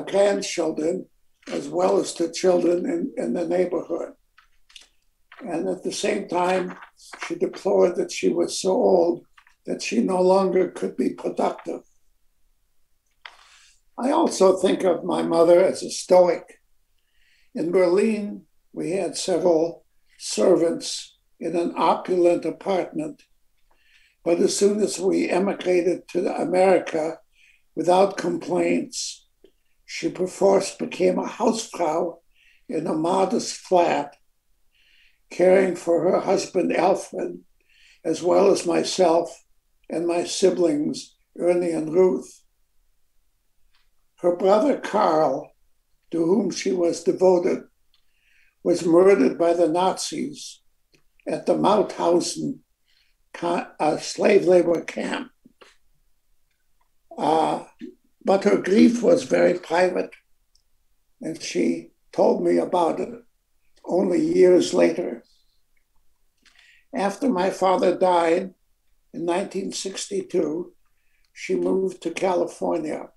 grandchildren, as well as to children in the neighborhood. And at the same time, she deplored that she was so old that she no longer could be productive. I also think of my mother as a Stoic. In Berlin, we had several servants in an opulent apartment, but as soon as we emigrated to America without complaints, she perforce became a Hausfrau in a modest flat, caring for her husband Alfred, as well as myself and my siblings, Ernie and Ruth. Her brother Karl, to whom she was devoted, was murdered by the Nazis at the Mauthausen slave labor camp. But her grief was very private, and she told me about it only years later. After my father died in 1962, she moved to California.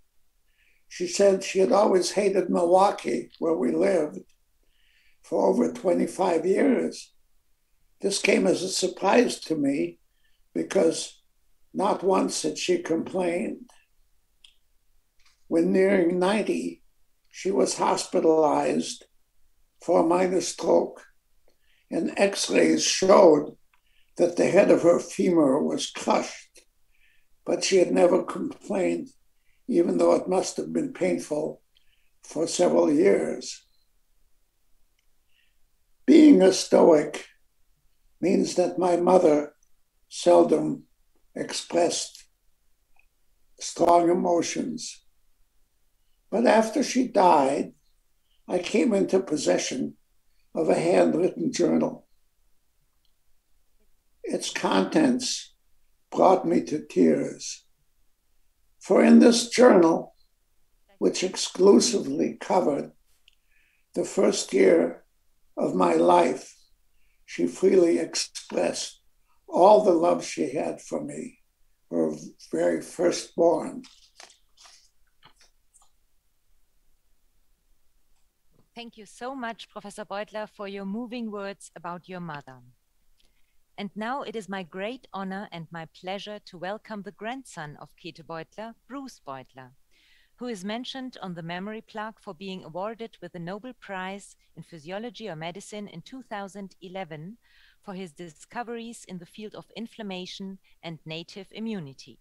She said she had always hated Milwaukee, where we lived, for over 25 years. This came as a surprise to me because not once had she complained. When nearing 90, she was hospitalized for a minor stroke, and x-rays showed that the head of her femur was crushed, but she had never complained, even though it must have been painful for several years. Being a Stoic means that my mother seldom expressed strong emotions. But after she died, I came into possession of a handwritten journal. Its contents brought me to tears. For in this journal, which exclusively covered the first year of my life, she freely expressed all the love she had for me, her very firstborn. Thank you so much, Professor Beutler, for your moving words about your mother. And now it is my great honor and my pleasure to welcome the grandson of Käthe Beutler, Bruce Beutler, who is mentioned on the memory plaque for being awarded with the Nobel Prize in Physiology or Medicine in 2011 for his discoveries in the field of inflammation and native immunity.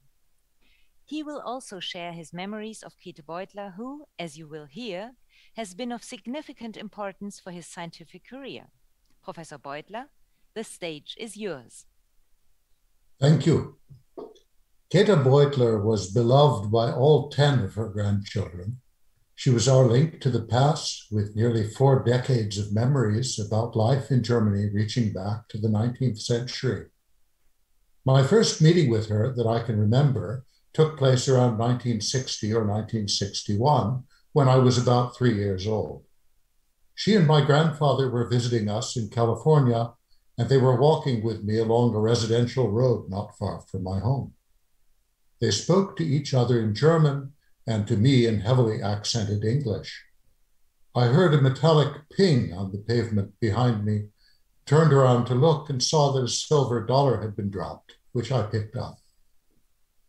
He will also share his memories of Käthe Beutler, who, as you will hear, has been of significant importance for his scientific career. Professor Beutler, the stage is yours. Thank you. Käthe Beutler was beloved by all 10 of her grandchildren. She was our link to the past, with nearly 4 decades of memories about life in Germany reaching back to the 19th century. My first meeting with her that I can remember took place around 1960 or 1961, when I was about 3 years old. She and my grandfather were visiting us in California, and they were walking with me along a residential road not far from my home. They spoke to each other in German and to me in heavily accented English. I heard a metallic ping on the pavement behind me, turned around to look, and saw that a silver dollar had been dropped, which I picked up.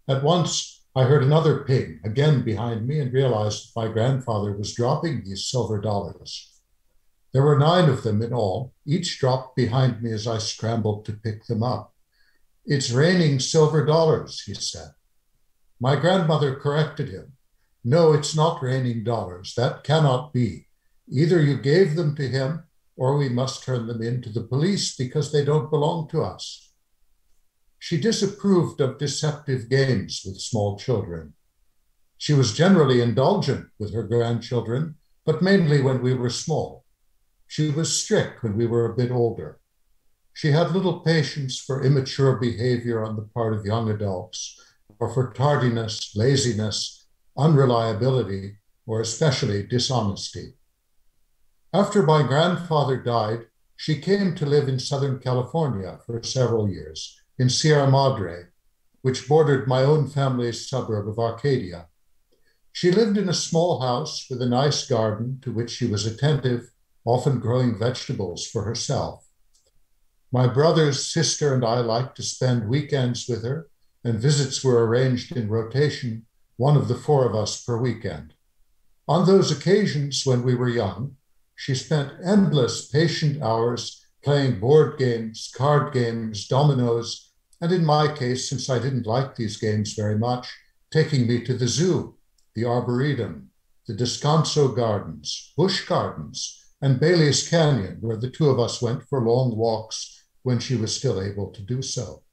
At once, I heard another ping, again behind me, and realized that my grandfather was dropping these silver dollars. There were 9 of them in all, each dropped behind me as I scrambled to pick them up. "It's raining silver dollars," he said. My grandmother corrected him. "No, it's not raining dollars. That cannot be. Either you gave them to him, or we must turn them in to the police because they don't belong to us." She disapproved of deceptive games with small children. She was generally indulgent with her grandchildren, but mainly when we were small. She was strict when we were a bit older. She had little patience for immature behavior on the part of young adults, or for tardiness, laziness, unreliability, or especially dishonesty. After my grandfather died, she came to live in Southern California for several years, in Sierra Madre, which bordered my own family's suburb of Arcadia. She lived in a small house with a nice garden to which she was attentive, often growing vegetables for herself. My brothers, sister, and I liked to spend weekends with her, and visits were arranged in rotation, one of the 4 of us per weekend. On those occasions when we were young, she spent endless patient hours playing board games, card games, dominoes, and in my case, since I didn't like these games very much, taking me to the zoo, the Arboretum, the Descanso Gardens, Busch Gardens, and Bailey's Canyon, where the 2 of us went for long walks when she was still able to do so.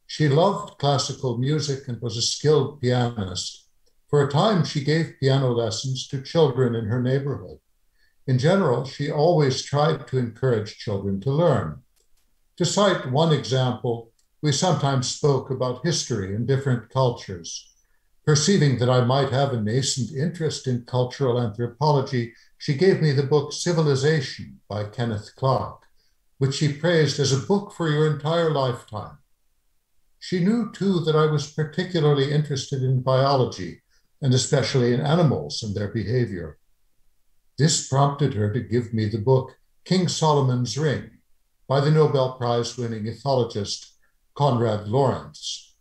She loved classical music and was a skilled pianist. For a time, she gave piano lessons to children in her neighborhood. In general, she always tried to encourage children to learn. To cite one example, we sometimes spoke about history and different cultures. Perceiving that I might have a nascent interest in cultural anthropology, she gave me the book Civilization by Kenneth Clark, which she praised as a book for your entire lifetime. She knew, too, that I was particularly interested in biology, and especially in animals and their behavior. This prompted her to give me the book King Solomon's Ring by the Nobel Prize-winning ethologist Konrad Lorenz.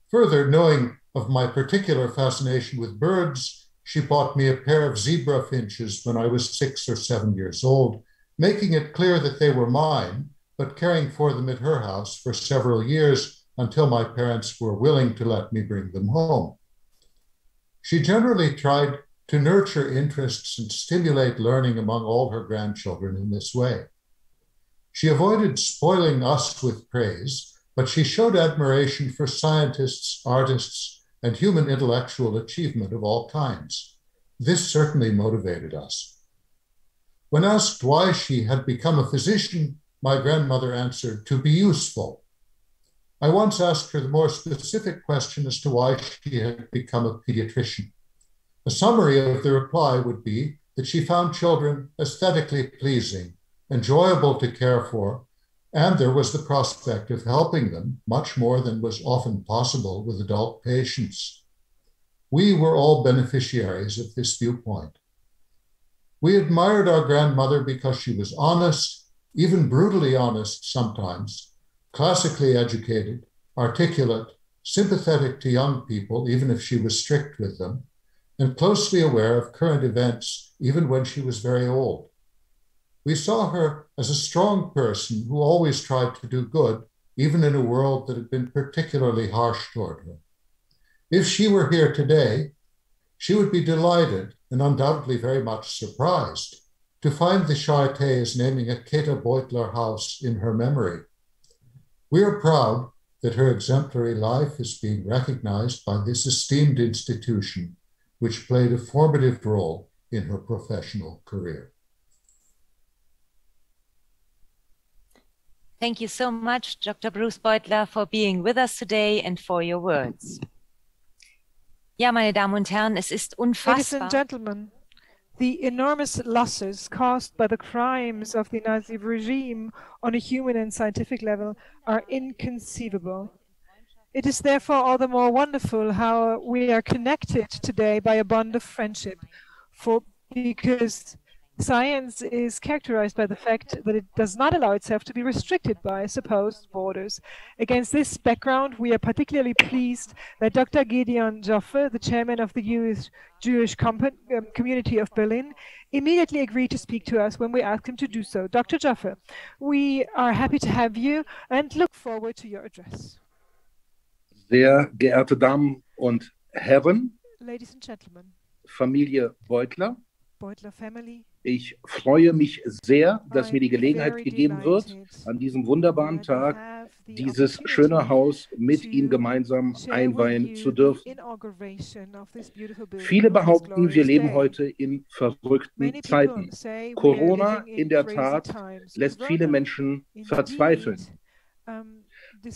Further, knowing of my particular fascination with birds, she bought me a pair of zebra finches when I was 6 or 7 years old, making it clear that they were mine, but caring for them at her house for several years until my parents were willing to let me bring them home. She generally tried to nurture interests and stimulate learning among all her grandchildren in this way. She avoided spoiling us with praise, but she showed admiration for scientists, artists, and human intellectual achievement of all kinds. This certainly motivated us. When asked why she had become a physician, my grandmother answered, "To be useful." I once asked her the more specific question as to why she had become a pediatrician. A summary of the reply would be that she found children aesthetically pleasing, enjoyable to care for, and there was the prospect of helping them much more than was often possible with adult patients. We were all beneficiaries of this viewpoint. We admired our grandmother because she was honest, even brutally honest sometimes, classically educated, articulate, sympathetic to young people, even if she was strict with them, and closely aware of current events, even when she was very old. We saw her as a strong person who always tried to do good, even in a world that had been particularly harsh toward her. If she were here today, she would be delighted and undoubtedly very much surprised to find the Charité is naming a Käthe Beutler house in her memory. We are proud that her exemplary life is being recognized by this esteemed institution, which played a formative role in her professional career. Thank you so much, Dr. Bruce Beutler, for being with us today and for your words. Ja, meine Damen und Herren, es ist unfassbar. Ladies and gentlemen, the enormous losses caused by the crimes of the Nazi regime on a human and scientific level are inconceivable. It is therefore all the more wonderful how we are connected today by a bond of friendship, because science is characterized by the fact that it does not allow itself to be restricted by supposed borders. Against this background, we are particularly pleased that Dr. Gideon Joffe, the chairman of the Jewish community of Berlin, immediately agreed to speak to us when we asked him to do so. Dr. Joffe, we are happy to have you and look forward to your address. Sehr geehrte Damen und Herren, Ladies and gentlemen, Familie Beutler, Beutler family, ich freue mich sehr, dass mir die Gelegenheit gegeben wird, an diesem wunderbaren Tag dieses schöne Haus mit Ihnen gemeinsam einweihen zu dürfen. Viele behaupten, wir leben heute in verrückten Zeiten. Corona in der Tat lässt viele Menschen verzweifeln.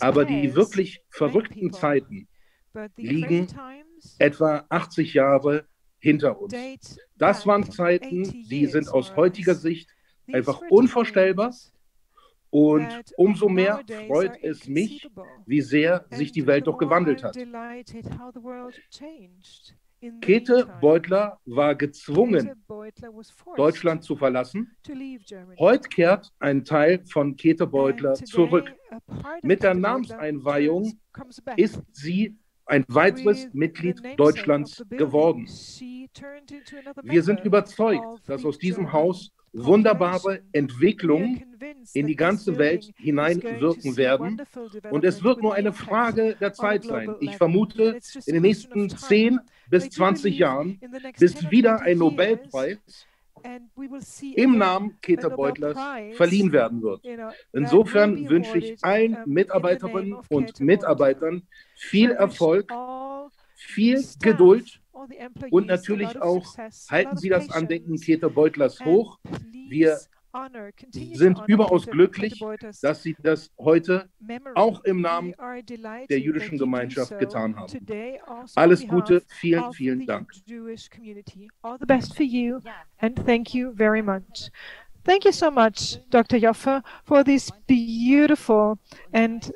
Aber die wirklich verrückten Zeiten liegen etwa 80 Jahre hinter uns. Das waren Zeiten, die sind aus heutiger Sicht einfach unvorstellbar. Und umso mehr freut es mich, wie sehr sich die Welt doch gewandelt hat. Käthe Beutler war gezwungen, Deutschland zu verlassen. Heute kehrt ein Teil von Käthe Beutler zurück. Mit der Namenseinweihung ist sie ein weiteres Mitglied Deutschlands geworden. Wir sind überzeugt, dass aus diesem Haus wunderbare Entwicklungen in die ganze Welt hineinwirken werden. Und es wird nur eine Frage der Zeit sein. Ich vermute, in den nächsten 10 bis 20 Jahren, bis wieder ein Nobelpreis im Namen Käthe Beutlers verliehen werden wird. Insofern wünsche ich allen Mitarbeiterinnen und Mitarbeitern viel Erfolg, viel Geduld und natürlich auch halten Sie das Andenken Käthe Beutlers hoch. Wir sind überaus glücklich, dass Sie das heute auch im Namen der jüdischen Gemeinschaft getan haben. Alles Gute, vielen, vielen Dank. All the best for you and thank you very much. Thank you so much, Dr. Joffe, for these beautiful and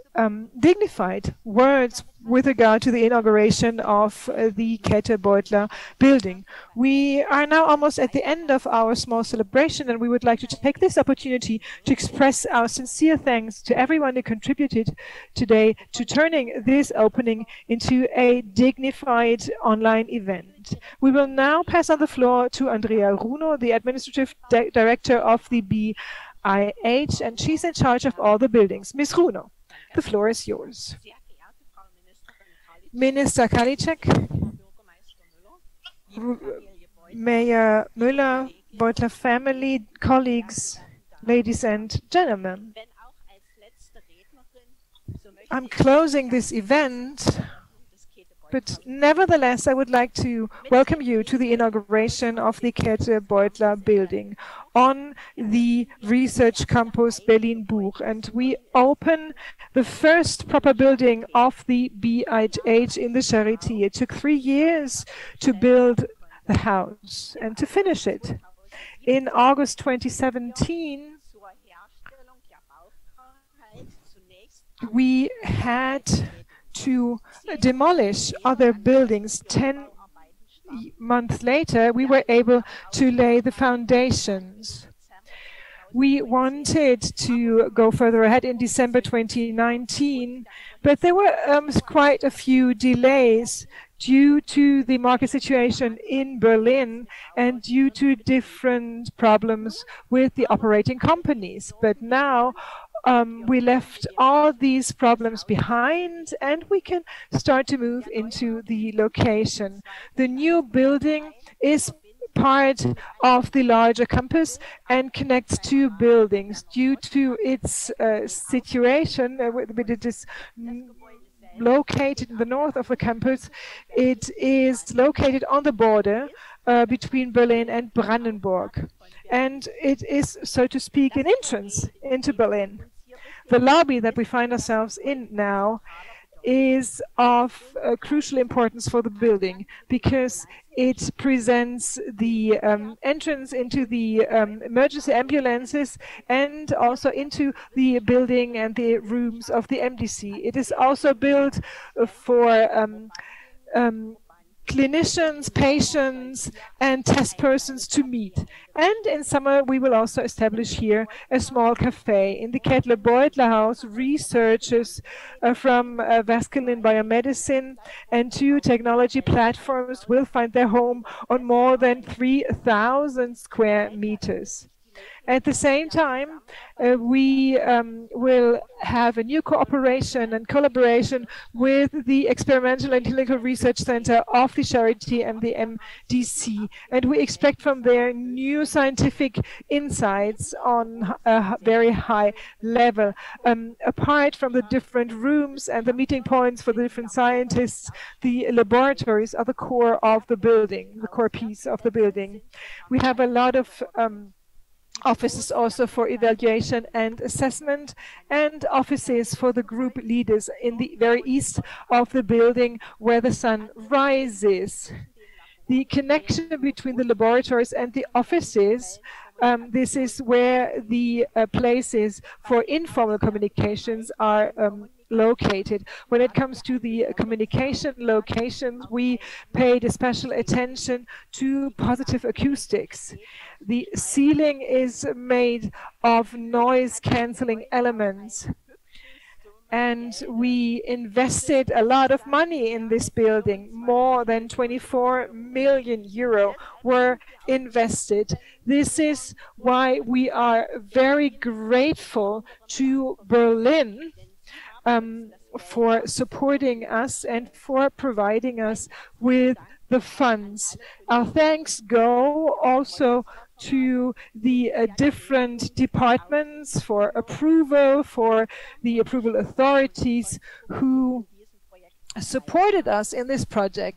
dignified words with regard to the inauguration of the Käthe Beutler Building. We are now almost at the end of our small celebration, and we would like to take this opportunity to express our sincere thanks to everyone who contributed today to turning this opening into a dignified online event. We will now pass on the floor to Andrea Runo, the Administrative Director of the BIH, and she's in charge of all the buildings. Ms. Runo, the floor is yours. Minister Karliczek, Mayor Müller, Beutler family, colleagues, ladies and gentlemen. I'm closing this event, but nevertheless, I would like to welcome you to the inauguration of the Käthe Beutler Building on the Research Campus Berlin-Buch. And we open the first proper building of the BIH in the Charité. It took 3 years to build the house and to finish it. In August 2017, we had to demolish other buildings. 10 months later, we were able to lay the foundations. We wanted to go further ahead in December 2019, but there were quite a few delays due to the market situation in Berlin and due to different problems with the operating companies. But now we left all these problems behind, and we can start to move into the location. The new building is part of the larger campus and connects two buildings. Due to its situation, it is located in the north of the campus. It is located on the border between Berlin and Brandenburg. And it is, so to speak, an entrance into Berlin. The lobby that we find ourselves in now is of crucial importance for the building because it presents the entrance into the emergency ambulances and also into the building and the rooms of the MDC. It is also built for clinicians, patients, and test persons to meet. And in summer, we will also establish here a small cafe. In the Käthe Beutler House, researchers from Vascular Biomedicine and 2 technology platforms will find their home on more than 3,000 square meters. At the same time, we will have a new cooperation and collaboration with the Experimental and Clinical Research Center of the Charité and the MDC. And we expect from there new scientific insights on a very high level. Apart from the different rooms and the meeting points for the different scientists, the laboratories are the core of the building, the core piece of the building. We have a lot of offices also for evaluation and assessment, and offices for the group leaders in the very east of the building where the sun rises. The connection between the laboratories and the offices, this is where the places for informal communications are located. When it comes to the communication locations, we paid a special attention to positive acoustics. The ceiling is made of noise-canceling elements. And we invested a lot of money in this building. More than 24 million euro were invested. This is why we are very grateful to Berlin for supporting us and for providing us with the funds. Our thanks go also to the different departments for approval, for the approval authorities who supported us in this project.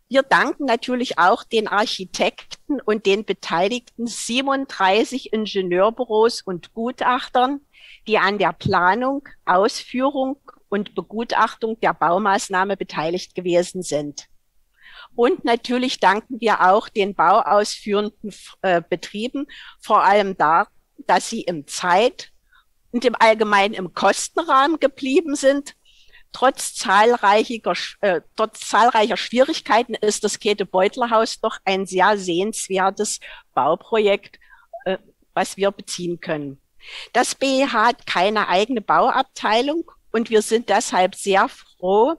Wir danken natürlich auch den Architekten und den beteiligten 37 Ingenieurbüros und Gutachtern, die an der Planung, Ausführung und Begutachtung der Baumaßnahme beteiligt gewesen sind. Und natürlich danken wir auch den bauausführenden Betrieben, vor allem da, dass sie im Zeit- und im Allgemeinen im Kostenrahmen geblieben sind. Trotz zahlreicher Schwierigkeiten ist das Käthe Beutler Haus doch ein sehr sehenswertes Bauprojekt, was wir beziehen können. Das BIH hat keine eigene Bauabteilung und wir sind deshalb sehr froh,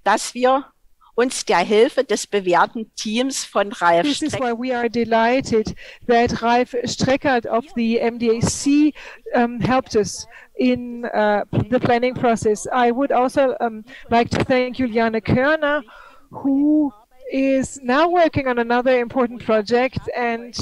dass wir uns der Hilfe des bewährten Teams von Ralf Streckert. This is why we are delighted that Ralf Streckert of the MDC helped us in the planning process. I would also like to thank Juliane Körner, who is now working on another important project, and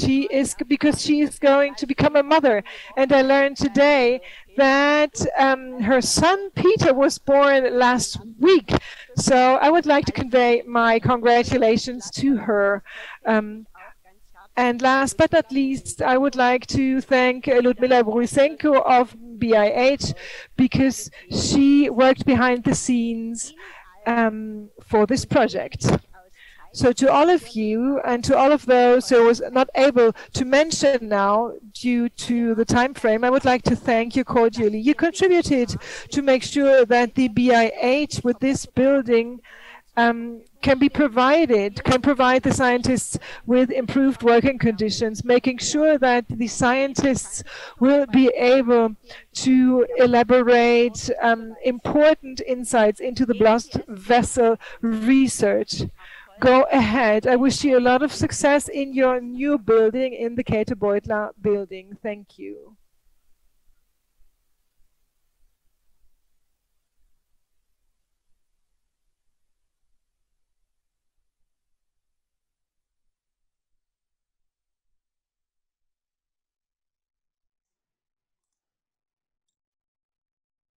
because she is going to become a mother. And I learned today that her son Peter was born last week. So I would like to convey my congratulations to her. And last but not least, I would like to thank Ludmila Bruisenko of BIH, because she worked behind the scenes for this project. So to all of you and to all of those who I was not able to mention now due to the time frame, I would like to thank you cordially. You contributed to make sure that the BIH with this building can provide the scientists with improved working conditions, making sure that the scientists will be able to elaborate important insights into the blood vessel research. Go ahead. I wish you a lot of success in your new building, in the Käthe Beutler Building. Thank you.